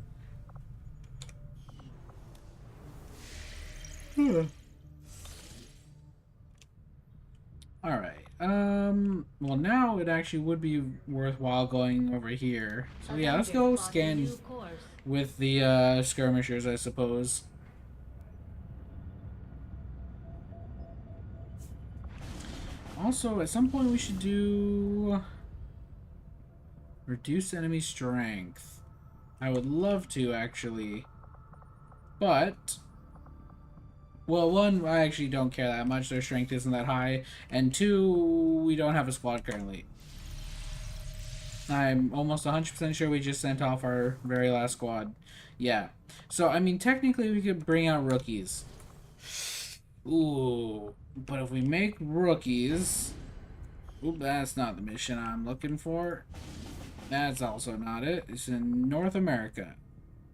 Alright. Well, now it actually would be worthwhile going over here. So yeah, let's go scan with the skirmishers, I suppose. Also, at some point we should do reduce enemy strength. I would love to, actually. But, well, 1, I actually don't care that much. Their strength isn't that high. And 2, we don't have a squad currently. I'm almost 100% sure we just sent off our very last squad. Yeah. So, I mean, technically we could bring out rookies. Ooh. But if we make rookies... Oop, that's not the mission I'm looking for. That's also not it. It's in North America.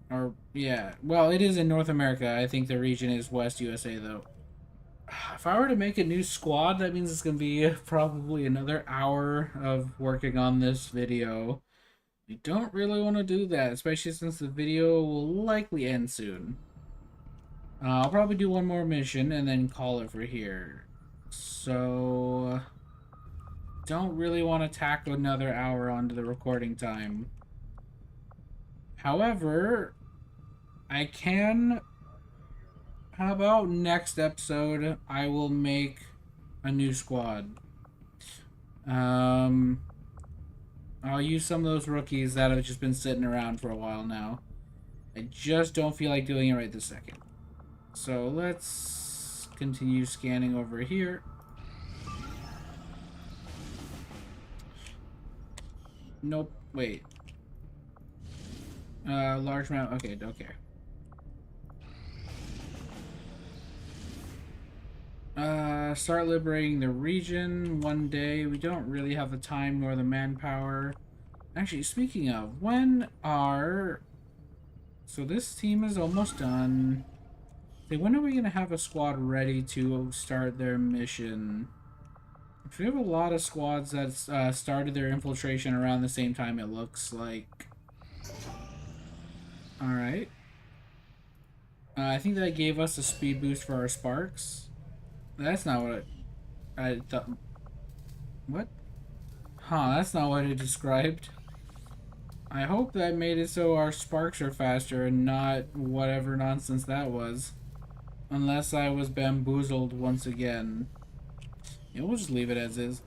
Or, yeah. Well, it is in North America. I think the region is West USA, though. If I were to make a new squad, that means it's going to be probably another hour of working on this video. We don't really want to do that, especially since the video will likely end soon. I'll probably do one more mission and then call it for here. So, don't really want to tack another hour onto the recording time. However, I can... How about next episode, I will make a new squad. I'll use some of those rookies that have just been sitting around for a while now. I just don't feel like doing it right this second. So let's continue scanning over here. Nope, wait. Large map, okay, don't care. Start liberating the region one day. We don't really have the time nor the manpower. Actually, speaking of, when are... So this team is almost done. Okay, when are we going to have a squad ready to start their mission? If we have a lot of squads that started their infiltration around the same time, it looks like. Alright. I think that gave us a speed boost for our sparks. That's not what I thought. What? Huh, that's not what it described. I hope that made it so our sparks are faster and not whatever nonsense that was. Unless I was bamboozled once again. Yeah, we'll just leave it as is.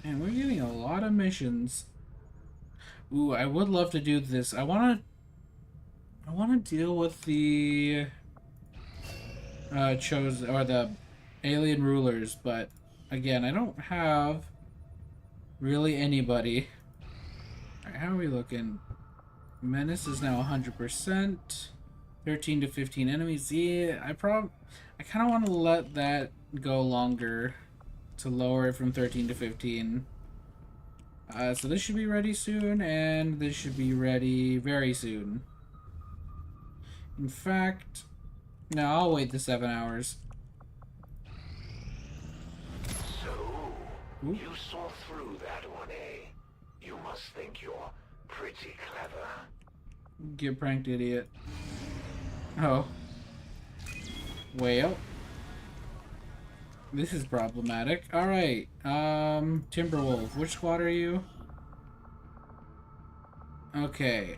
And we're getting a lot of missions. Ooh, I would love to do this. I wanna deal with the chosen or the alien rulers, but again, I don't have really anybody. Alright, how are we looking? Menace is now 100%. 13 to 15 enemies. Yeah, I kind of want to let that go longer to lower it from 13 to 15. So this should be ready soon, and this should be ready very soon. In fact, no, I'll wait the 7 hours. So, Oop. you saw through that one, eh? You must think you're pretty clever. Get pranked, idiot. Oh. Well. This is problematic. Alright, Timberwolf, which squad are you? Okay,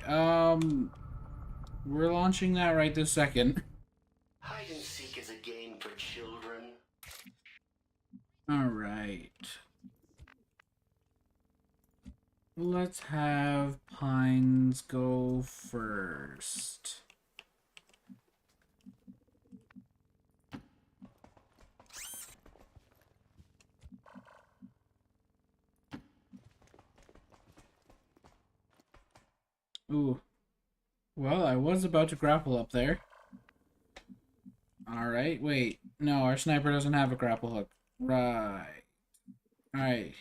we're launching that right this second. Hide and seek is a game for children. Alright. Let's have Pines go first. Ooh. Well, I was about to grapple up there. Alright, wait. No, our sniper doesn't have a grapple hook. Right. Alright.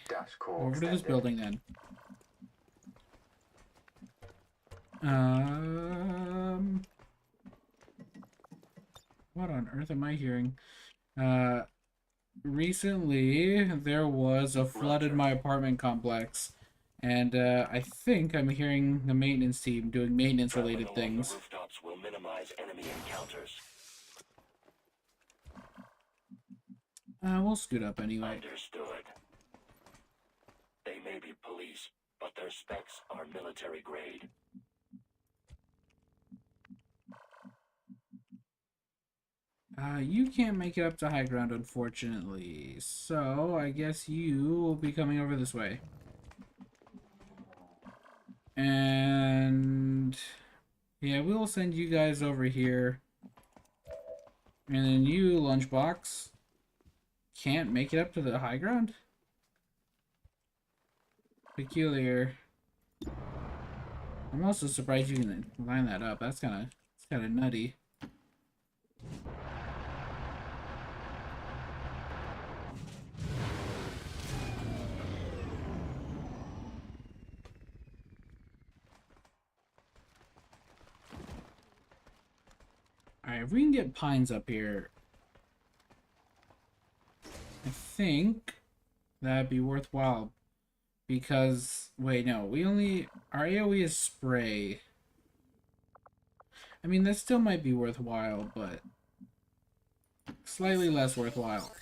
Over to this building then. What on earth am I hearing? Recently there was a flood in my apartment complex, and I think I'm hearing the maintenance team doing maintenance-related things. The rooftops will minimize enemy encounters. We'll scoot up anyway. Understood. They may be police, but their specs are military grade. You can't make it up to high ground, unfortunately. So, I guess you will be coming over this way. And... yeah, we will send you guys over here. And then you, Lunchbox, can't make it up to the high ground? Peculiar. I'm also surprised you can line that up. That's kind of nutty. Alright, if we can get Pines up here, I think that'd be worthwhile. Because, wait, no, our AoE is spray. I mean, that still might be worthwhile, but slightly less worthwhile.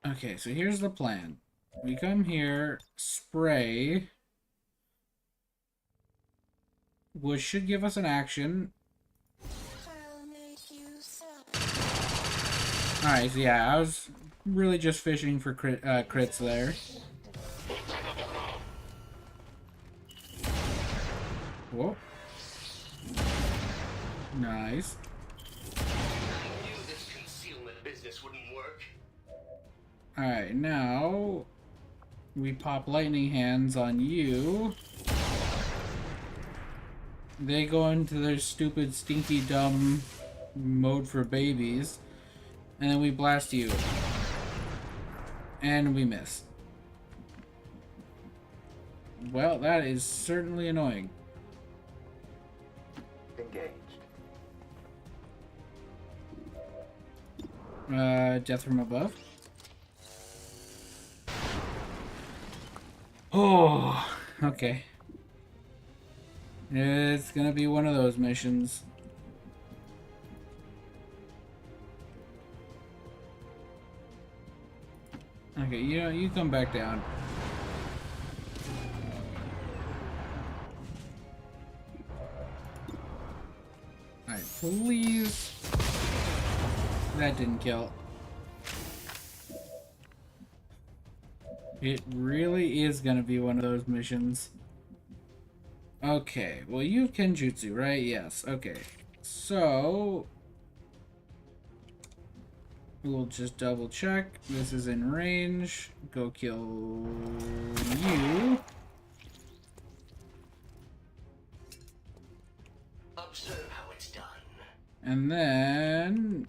Okay, so here's the plan. We come here, spray, which should give us an action. Alright, so yeah, I was really just fishing for crits there. Whoa. Nice. I knew this concealment business wouldn't work. Alright, now we pop lightning hands on you. They go into their stupid, stinky, dumb mode for babies. And then we blast you. And we miss. Well, that is certainly annoying. Engaged. Death from above. Oh, okay. It's gonna be one of those missions. Okay, you come back down. Alright, please. That didn't kill. It really is gonna be one of those missions. Okay, well you have Kenjutsu, right? Yes, okay. So... we'll just double check. This is in range. Go kill you. Observe how it's done. And then...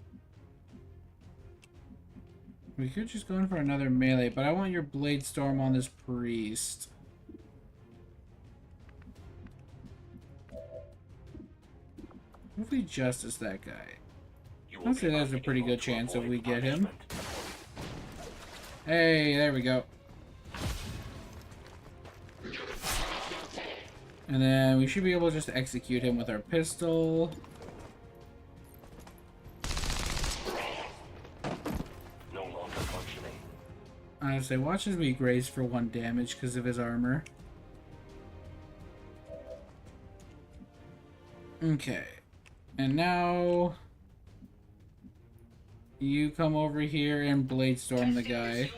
we could just go in for another melee, but I want your Blade Storm on this priest. What if we justice that guy? I'd say there's a pretty good chance that we get him. Hey, there we go. And then we should be able to just execute him with our pistol. I say, watch as we graze for 1 damage because of his armor. Okay. And now you come over here and blade storm the guy.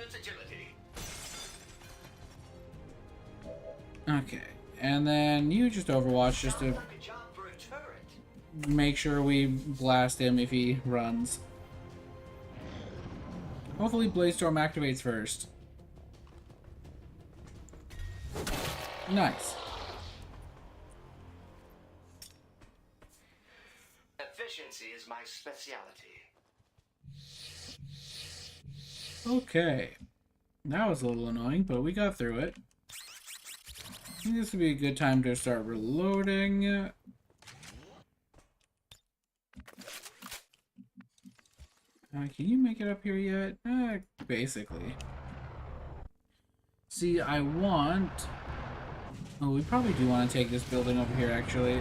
Okay. And then you just overwatch just to make sure we blast him if he runs. Hopefully blade storm activates first. Nice. Efficiency is my specialty. Okay. That was a little annoying, but we got through it. I think this would be a good time to start reloading. Can you make it up here yet? Basically. See, I want... Oh, we probably do want to take this building over here, actually.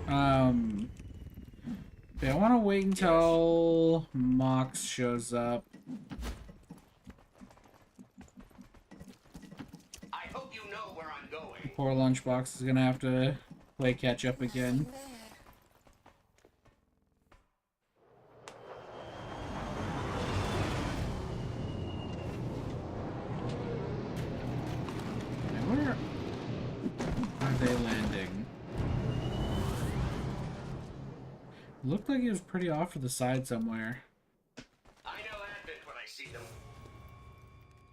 Yeah, I want to wait until Mox shows up. I hope you know where I'm going. Poor Lunchbox is gonna have to play catch up again. Where are they landing? Looked like it was pretty off to the side somewhere. I know Advent when I see them.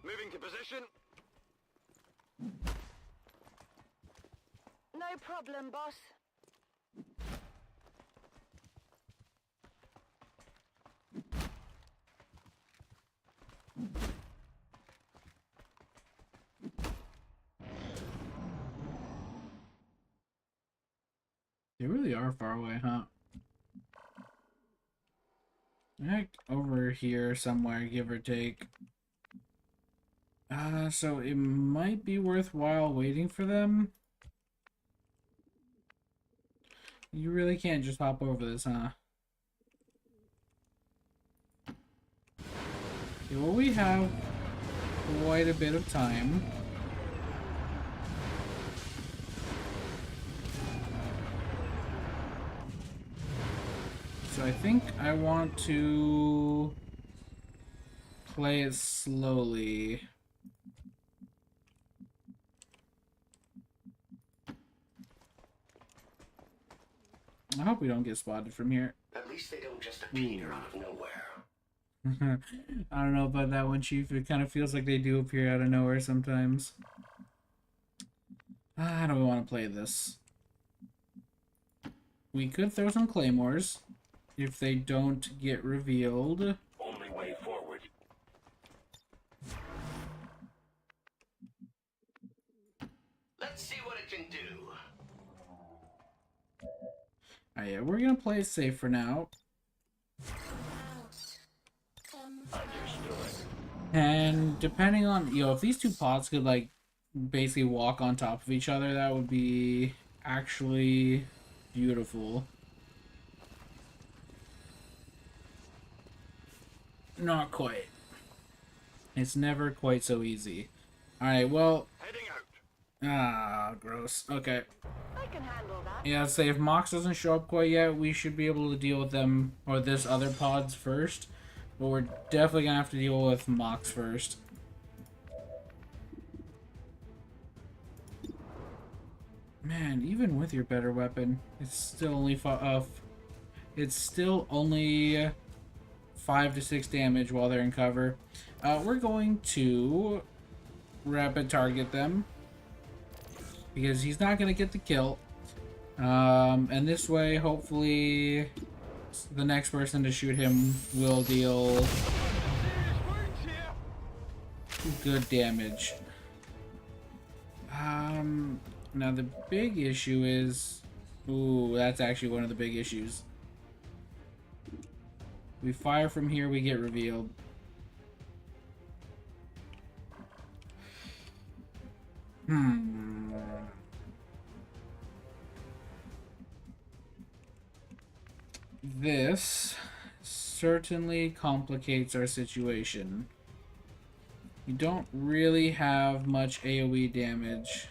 Moving to position. No problem, boss. They really are far away, huh? Heck, over here somewhere, give or take. So it might be worthwhile waiting for them. You really can't just hop over this, huh? Okay, well, we have quite a bit of time. So I think I want to play it slowly. I hope we don't get spotted from here. At least they don't just appear out of nowhere. I don't know about that one, Chief. It kind of feels like they do appear out of nowhere sometimes. How do we want to play this? We could throw some claymores if they don't get revealed. Only way forward. Let's see what it can do. Yeah, we're gonna play it safe for now. Understood. And depending on, if these two pods could, like, basically walk on top of each other, that would be actually beautiful. Not quite. It's never quite so easy. Alright, well... Heading out. Ah, gross. Okay. I can handle that. Yeah, say if Mox doesn't show up quite yet, we should be able to deal with them, or this other pods first. But we're definitely gonna have to deal with Mox first. Man, even with your better weapon, it's still only it's still only 5 to 6 damage while they're in cover. We're going to rapid target them because he's not gonna get the kill. And this way, hopefully, the next person to shoot him will deal good damage. Now the big issue is... Ooh, that's actually one of the big issues. We fire from here, we get revealed. This certainly complicates our situation. You don't really have much AoE damage.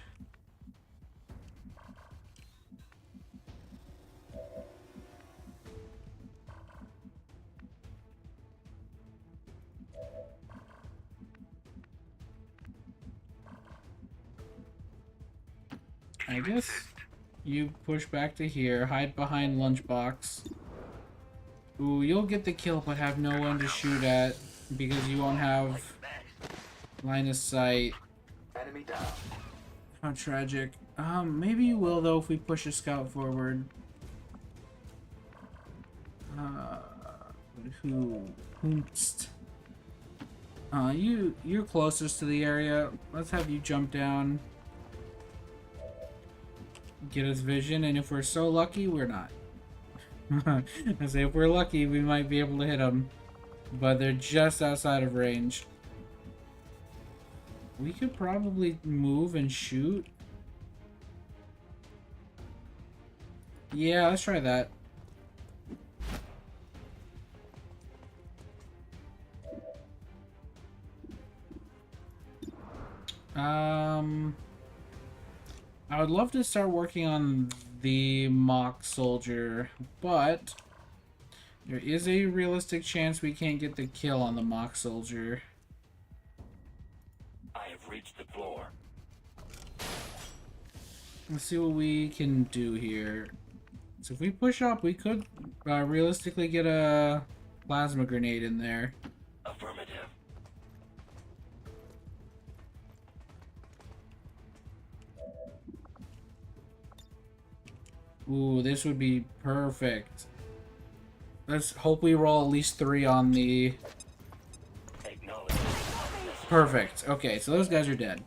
I guess you push back to here, hide behind lunchbox. Ooh, you'll get the kill but have no one to shoot at because you won't have line of sight. Enemy down. How tragic. Maybe you will though if we push a scout forward. Whomst. You're closest to the area. Let's have you jump down. Get us vision, and if we're so lucky, we're not. I say if we're lucky, we might be able to hit them. But they're just outside of range. We could probably move and shoot. Yeah, let's try that. I would love to start working on the mock soldier, but there is a realistic chance we can't get the kill on the mock soldier. I have reached the floor. Let's see what we can do here. So if we push up, we could realistically get a plasma grenade in there. Affirmative. Ooh, this would be perfect. Let's hope we roll at least 3 on the... Acknowledge. Perfect. Okay, so those guys are dead.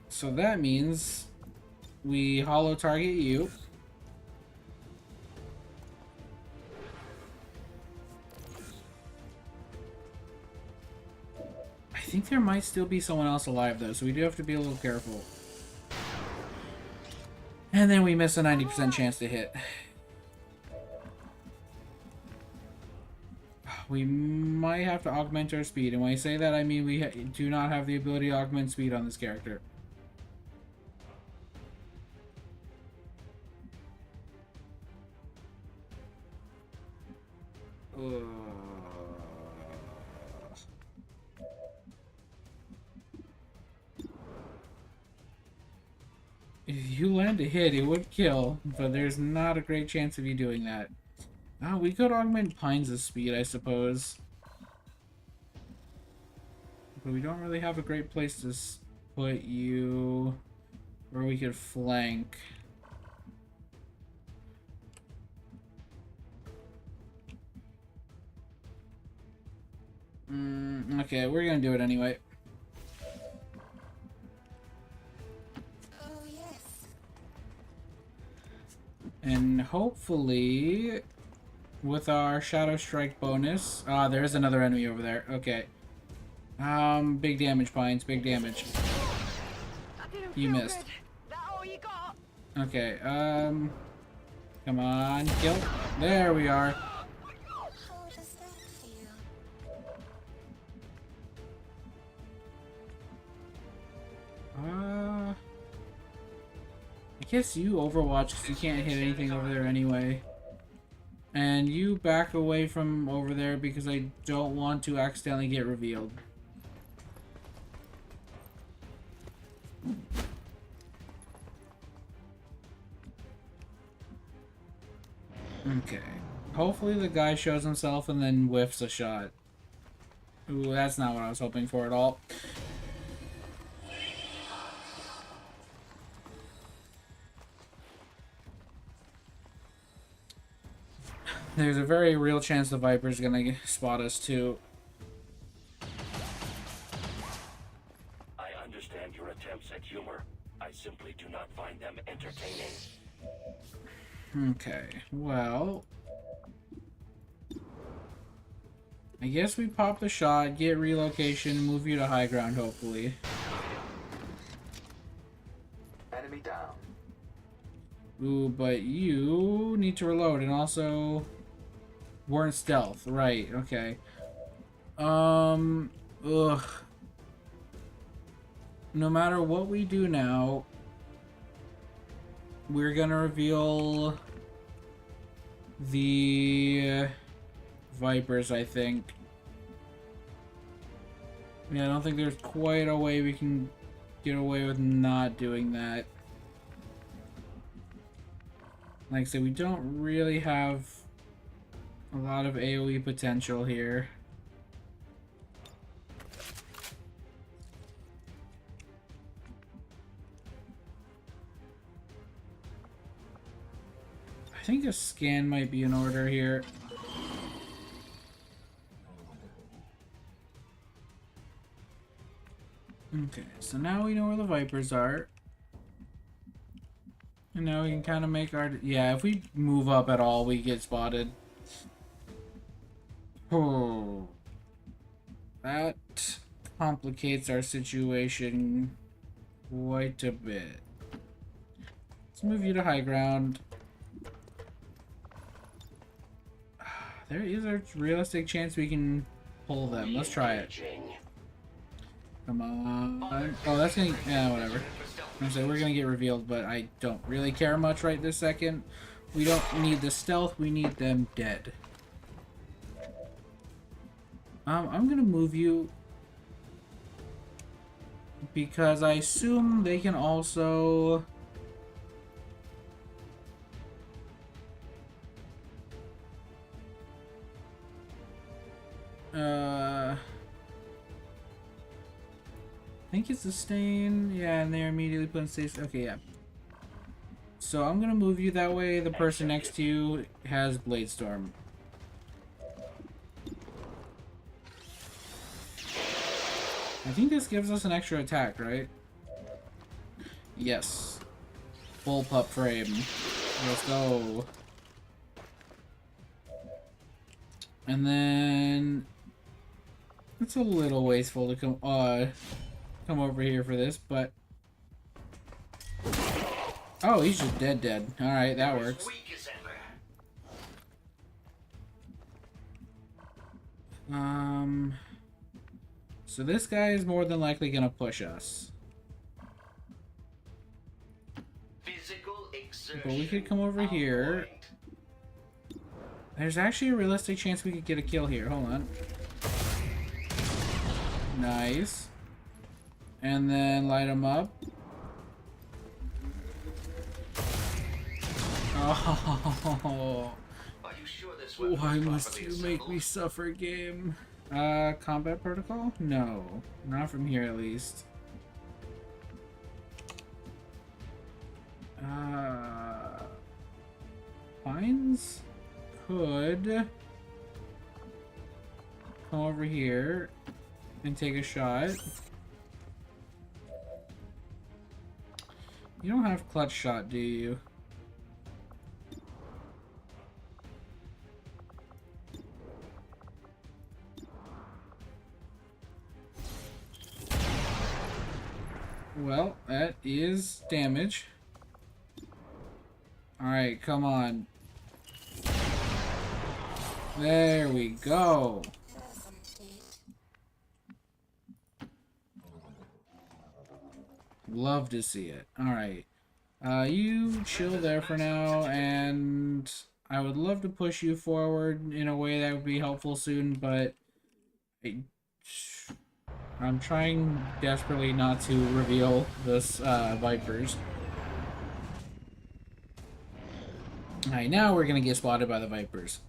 So that means we hollow target you. I think there might still be someone else alive though, so we do have to be a little careful. And then we miss a 90% chance to hit. We might have to augment our speed, and when I say that I mean we do not have the ability to augment speed on this character. If you land a hit, it would kill, but there's not a great chance of you doing that. We could augment Pines' speed, I suppose. But we don't really have a great place to put you where we could flank. Okay, we're gonna do it anyway. And hopefully, with our Shadow Strike bonus... there is another enemy over there. Okay. Big damage, Pines. Big damage. You missed. Okay, come on, kill. There we are. I guess you Overwatch because you can't hit anything over there anyway. And you back away from over there because I don't want to accidentally get revealed. Okay. Hopefully the guy shows himself and then whiffs a shot. Ooh, that's not what I was hoping for at all. There's a very real chance the Viper's gonna spot us too. I understand your attempts at humor. I simply do not find them entertaining. Okay, well... I guess we pop the shot, get relocation, move you to high ground, hopefully. Enemy down. Ooh, but you need to reload and also weren't stealth. Right, okay. Ugh. No matter what we do now, we're gonna reveal the Vipers, I think. Yeah, I don't think there's quite a way we can get away with not doing that. Like I said, we don't really have a lot of AoE potential here. I think a scan might be in order here. Okay, so now we know where the Vipers are. And now we can kind of make our... Yeah, if we move up at all, we get spotted. Oh. That complicates our situation quite a bit. Let's move you to high ground. There is a realistic chance we can pull them. Let's try it. Come on. Oh, that's gonna... Yeah, whatever. I'm saying we're gonna get revealed, but I don't really care much right this second. We don't need the stealth, we need them dead. I'm gonna move you because I assume they can also... I think it's sustain. Yeah, and they're immediately put in station. Okay, yeah. So I'm gonna move you that way. The person next to you has Blade Storm. I think this gives us an extra attack, right? Yes. Bullpup frame. Let's go. And then it's a little wasteful to come over here for this, but oh, he's just dead. All right, that works. So this guy is more than likely gonna push us. But we could come over here. There's actually a realistic chance we could get a kill here. Hold on. Nice. And then light him up. Oh. Why must you make me suffer, game? Combat protocol? No. Not from here, at least. Pines? Could come over here and take a shot. You don't have clutch shot, do you? Well, that is damage. Alright, come on. There we go. Love to see it. Alright. You chill there for now, and I would love to push you forward in a way that would be helpful soon, but I'm trying desperately not to reveal this Vipers. Alright, now we're gonna get spotted by the Vipers.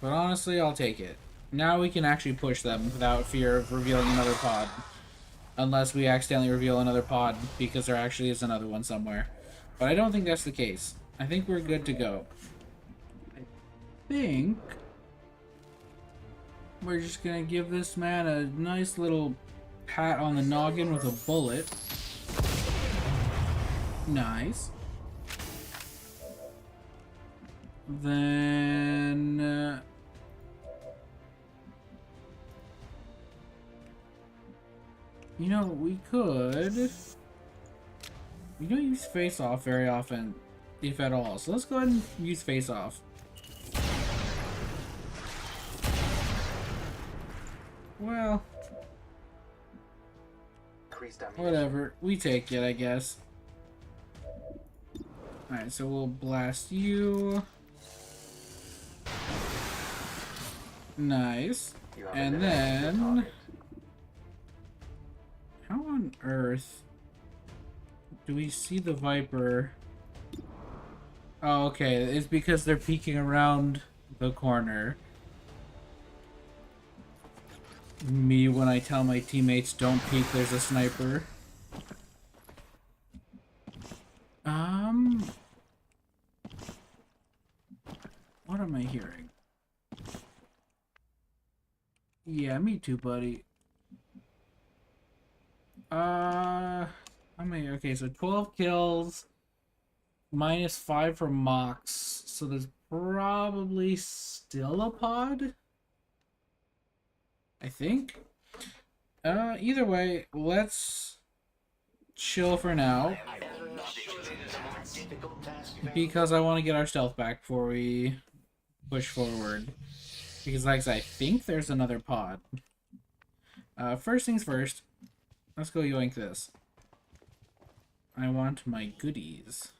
But honestly, I'll take it. Now we can actually push them without fear of revealing another pod. Unless we accidentally reveal another pod, because there actually is another one somewhere. But I don't think that's the case. I think we're good to go. I think we're just gonna give this man a nice little pat on the noggin with a bullet. Nice. Then you know, we don't use face off very often. if at all. So let's go ahead and use face off. Well, whatever. We take it, I guess. Alright, so we'll blast you. Nice. And then... how on earth do we see the Viper? Oh, okay. It's because they're peeking around the corner. Me when I tell my teammates don't peek, there's a sniper. What am I hearing? Yeah, me too, buddy. How many? Okay, so 12 kills, -5 for Mox. So there's probably still a pod, I think. Either way, let's chill for now. Because I want to get our stealth back before we push forward. Because like I said, I think there's another pod. First things first, let's go yoink this. I want my goodies.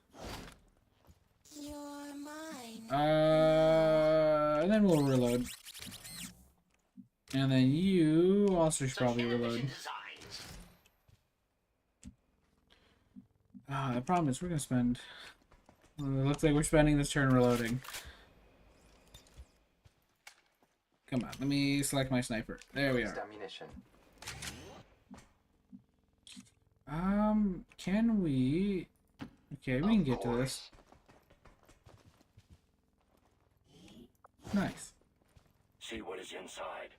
You're mine. And then we'll reload. And then you also should probably reload. The problem is we're gonna spend... looks like we're spending this turn reloading. Come on, let me select my sniper. There we are. Can we... okay, we can get to this. Nice. See what is inside.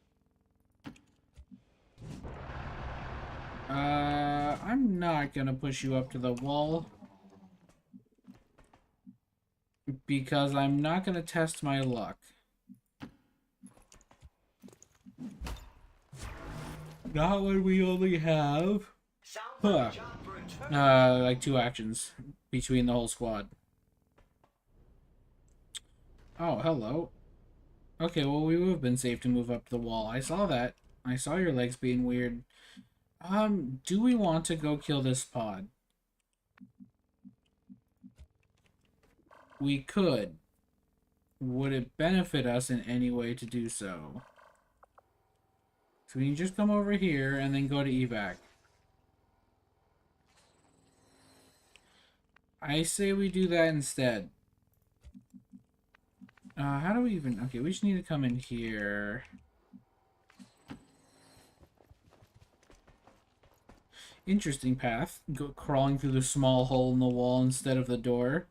I'm not gonna push you up to the wall. Because I'm not gonna test my luck. Not when we only have... like 2 actions between the whole squad. Oh, hello. Okay, well, we would have been safe to move up to the wall. I saw that. I saw your legs being weird. Do we want to go kill this pod? We could. Would it benefit us in any way to do so? So we can just come over here and then go to evac. I say we do that instead. How do we even... okay, we just need to come in here. Interesting path. Crawling through the small hole in the wall instead of the door.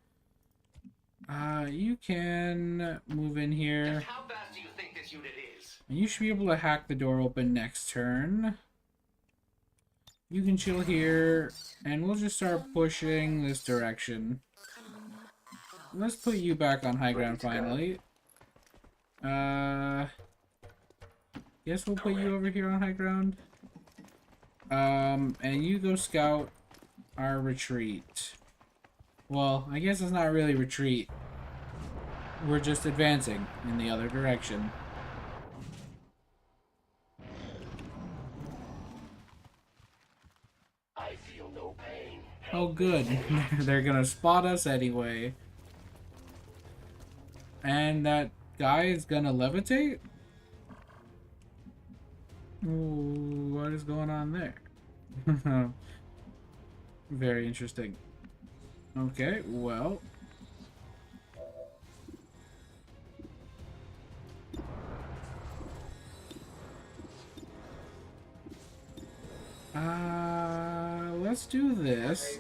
You can move in here. How fast do you think this unit is? And you should be able to hack the door open next turn. You can chill here, and we'll just start pushing this direction. Let's put you back on high ground finally. Guess we'll put you over here on high ground. And you go scout our retreat. Well, I guess it's not really retreat. We're just advancing in the other direction. I feel no pain. Oh, good. They're gonna spot us anyway. And that guy is gonna levitate? Ooh, what is going on there? Very interesting. Okay, well. Let's do this.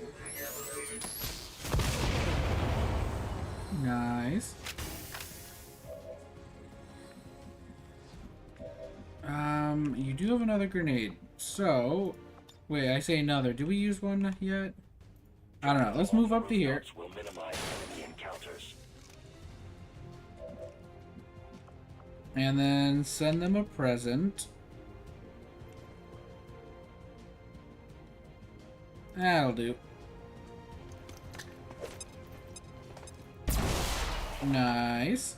Nice. You do have another grenade. So, wait, I say another. Do we use one yet? I don't know. Let's move up to here. Will minimize enemy encounters. And then send them a present. That'll do. Nice.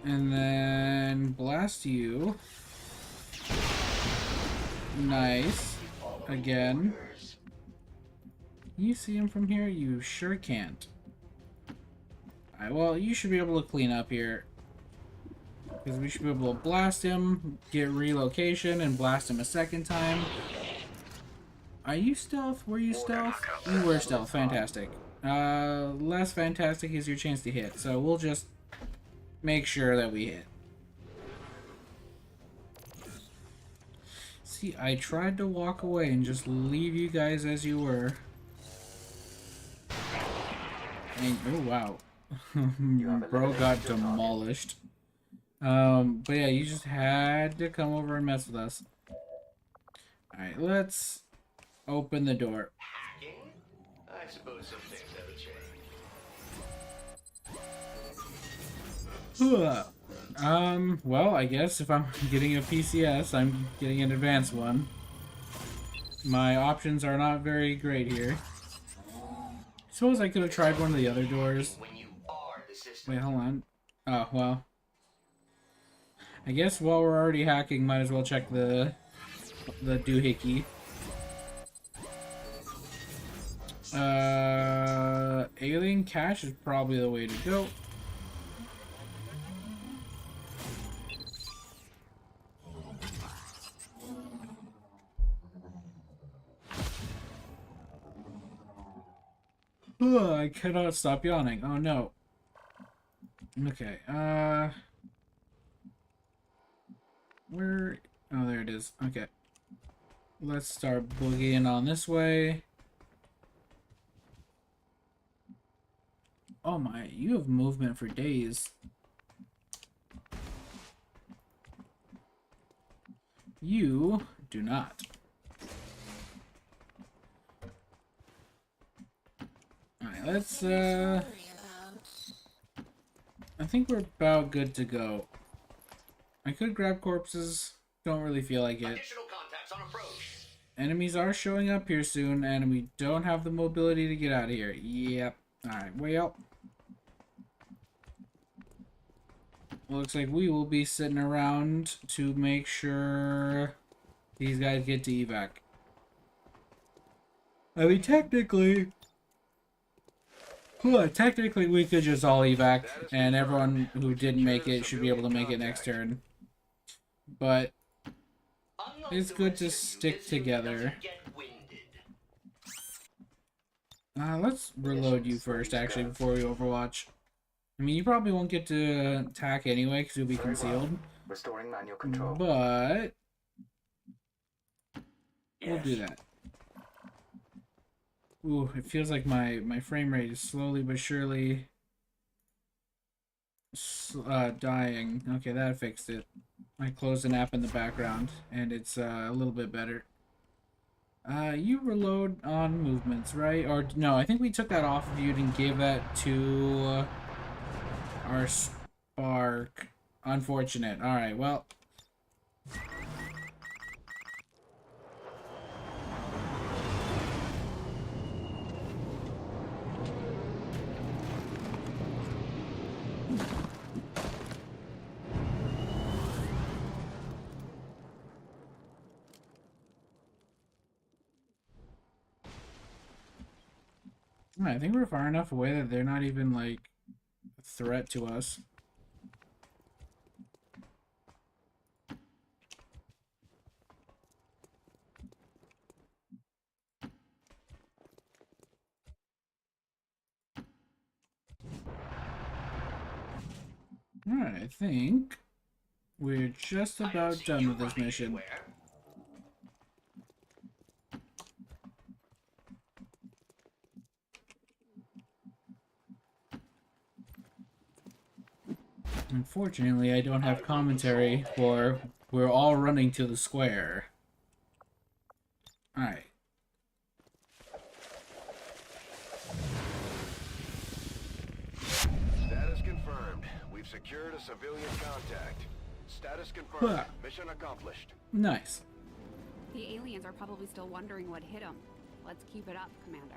And then blast you. Nice. Again. Can you see him from here? You sure can't. Alright, well, you should be able to clean up here. Because we should be able to blast him, get relocation, and blast him a second time. Are you stealth? Were you stealth? You were stealth. Fantastic. Less fantastic is your chance to hit. So we'll just make sure that we hit. See, I tried to walk away and just leave you guys as you were. And, oh, wow. Bro got demolished. But yeah, you just had to come over and mess with us. Alright, let's open the door. Hacking? I suppose some things haven't changed. Well, I guess if I'm getting a PCS, I'm getting an advanced one. My options are not very great here. Suppose I could have tried one of the other doors. When you are the system. Wait, hold on. Oh, well. I guess while we're already hacking, might as well check the doohickey. Alien cache is probably the way to go. Ugh, I cannot stop yawning. Oh no. Okay, where? Oh, there it is. Okay. Let's start boogieing on this way. Oh my, you have movement for days. You do not. Alright, let's, I think we're about good to go. I could grab corpses. Don't really feel like it. Additional contacts on approach. Enemies are showing up here soon, and we don't have the mobility to get out of here. Yep. Alright, well. Looks like we will be sitting around to make sure these guys get to evac. I mean, technically we could just all evac, and everyone who didn't make it should be able to make it next turn. But it's good to stick together. Let's reload you first, actually, before we overwatch. I mean, you probably won't get to attack anyway, because you'll be concealed. Restoring manual control. But we'll do that. Ooh, it feels like my frame rate is slowly but surely dying. Okay, that fixed it. I closed an app in the background, and it's a little bit better. You reload on movements, right? Or no, I think we took that off of you and gave that to our spark. Unfortunate. Alright, well. I think we're far enough away that they're not even, like, a threat to us. Alright, I think we're just about done with this mission. Unfortunately, I don't have commentary for we're all running to the square. Alright. Status confirmed. We've secured a civilian contact. Status confirmed. Mission accomplished. Nice. The aliens are probably still wondering what hit them. Let's keep it up, Commander.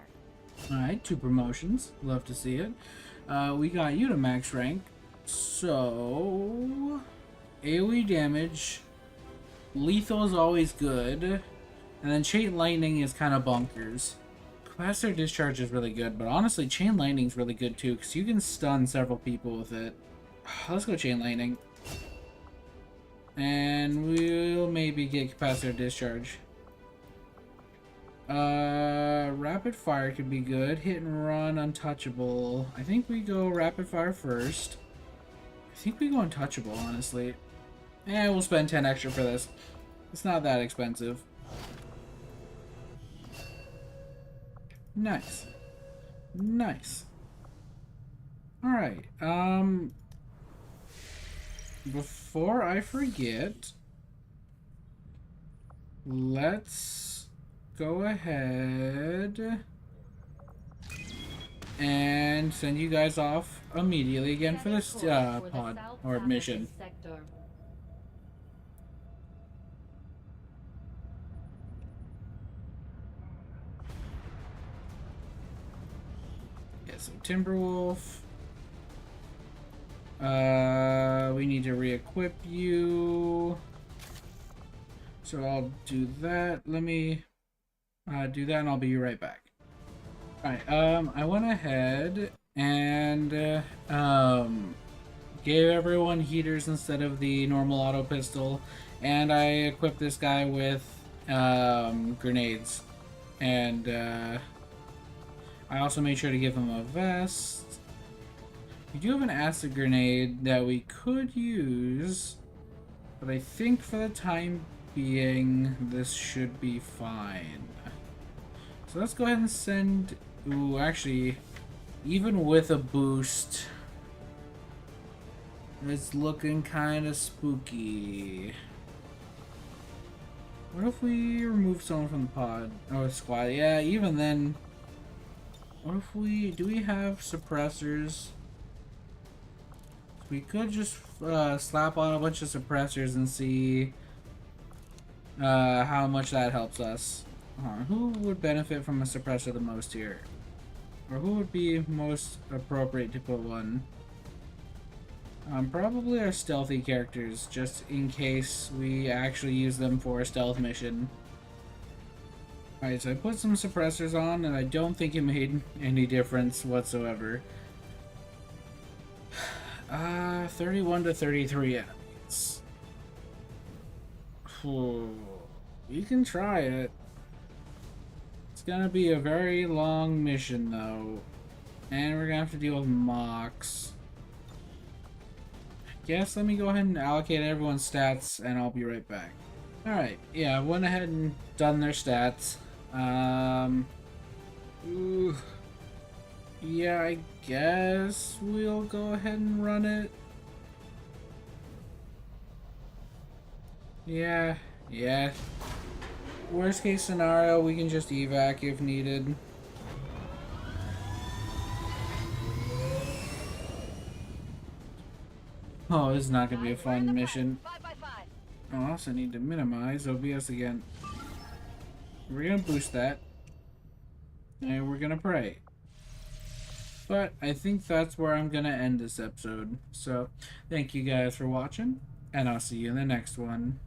Alright, 2 promotions. Love to see it. We got you to max rank. So... AoE damage. Lethal is always good. And then Chain Lightning is kind of bonkers. Capacitor Discharge is really good, but honestly, Chain Lightning is really good too, because you can stun several people with it. Let's go Chain Lightning. And we'll maybe get Capacitor Discharge. Rapid Fire could be good. Hit and Run, Untouchable. I think we go Rapid Fire first. I think we go Untouchable, honestly. And we'll spend 10 extra for this. It's not that expensive. Nice. Nice. Alright, before I forget, let's go ahead and send you guys off immediately again for this pod or mission. So Timberwolf. We need to re-equip you. So I'll do that. Let me do that and I'll be right back. Alright, I went ahead and gave everyone heaters instead of the normal auto pistol. And I equipped this guy with grenades. And I also made sure to give him a vest. We do have an acid grenade that we could use, but I think for the time being, this should be fine. So let's go ahead and send... Ooh, actually, even with a boost, it's looking kind of spooky. What if we remove someone from the pod? Oh, squad. Yeah, even then... What if we... Do we have suppressors? We could just slap on a bunch of suppressors and see how much that helps us. Who would benefit from a suppressor the most here? Or who would be most appropriate to put one? Probably our stealthy characters, just in case we actually use them for a stealth mission. Alright, so I put some suppressors on, and I don't think it made any difference whatsoever. 31 to 33 enemies. You can try it. It's gonna be a very long mission, though. And we're gonna have to deal with mocks. I guess let me go ahead and allocate everyone's stats, and I'll be right back. Alright, yeah, I went ahead and done their stats. Yeah, I guess we'll go ahead and run it. Yeah. Worst case scenario, we can just evac if needed. Oh, this is not gonna be a fun mission. I also need to minimize OBS again. We're gonna boost that. And we're gonna pray. But I think that's where I'm gonna end this episode. So, thank you guys for watching, and I'll see you in the next one.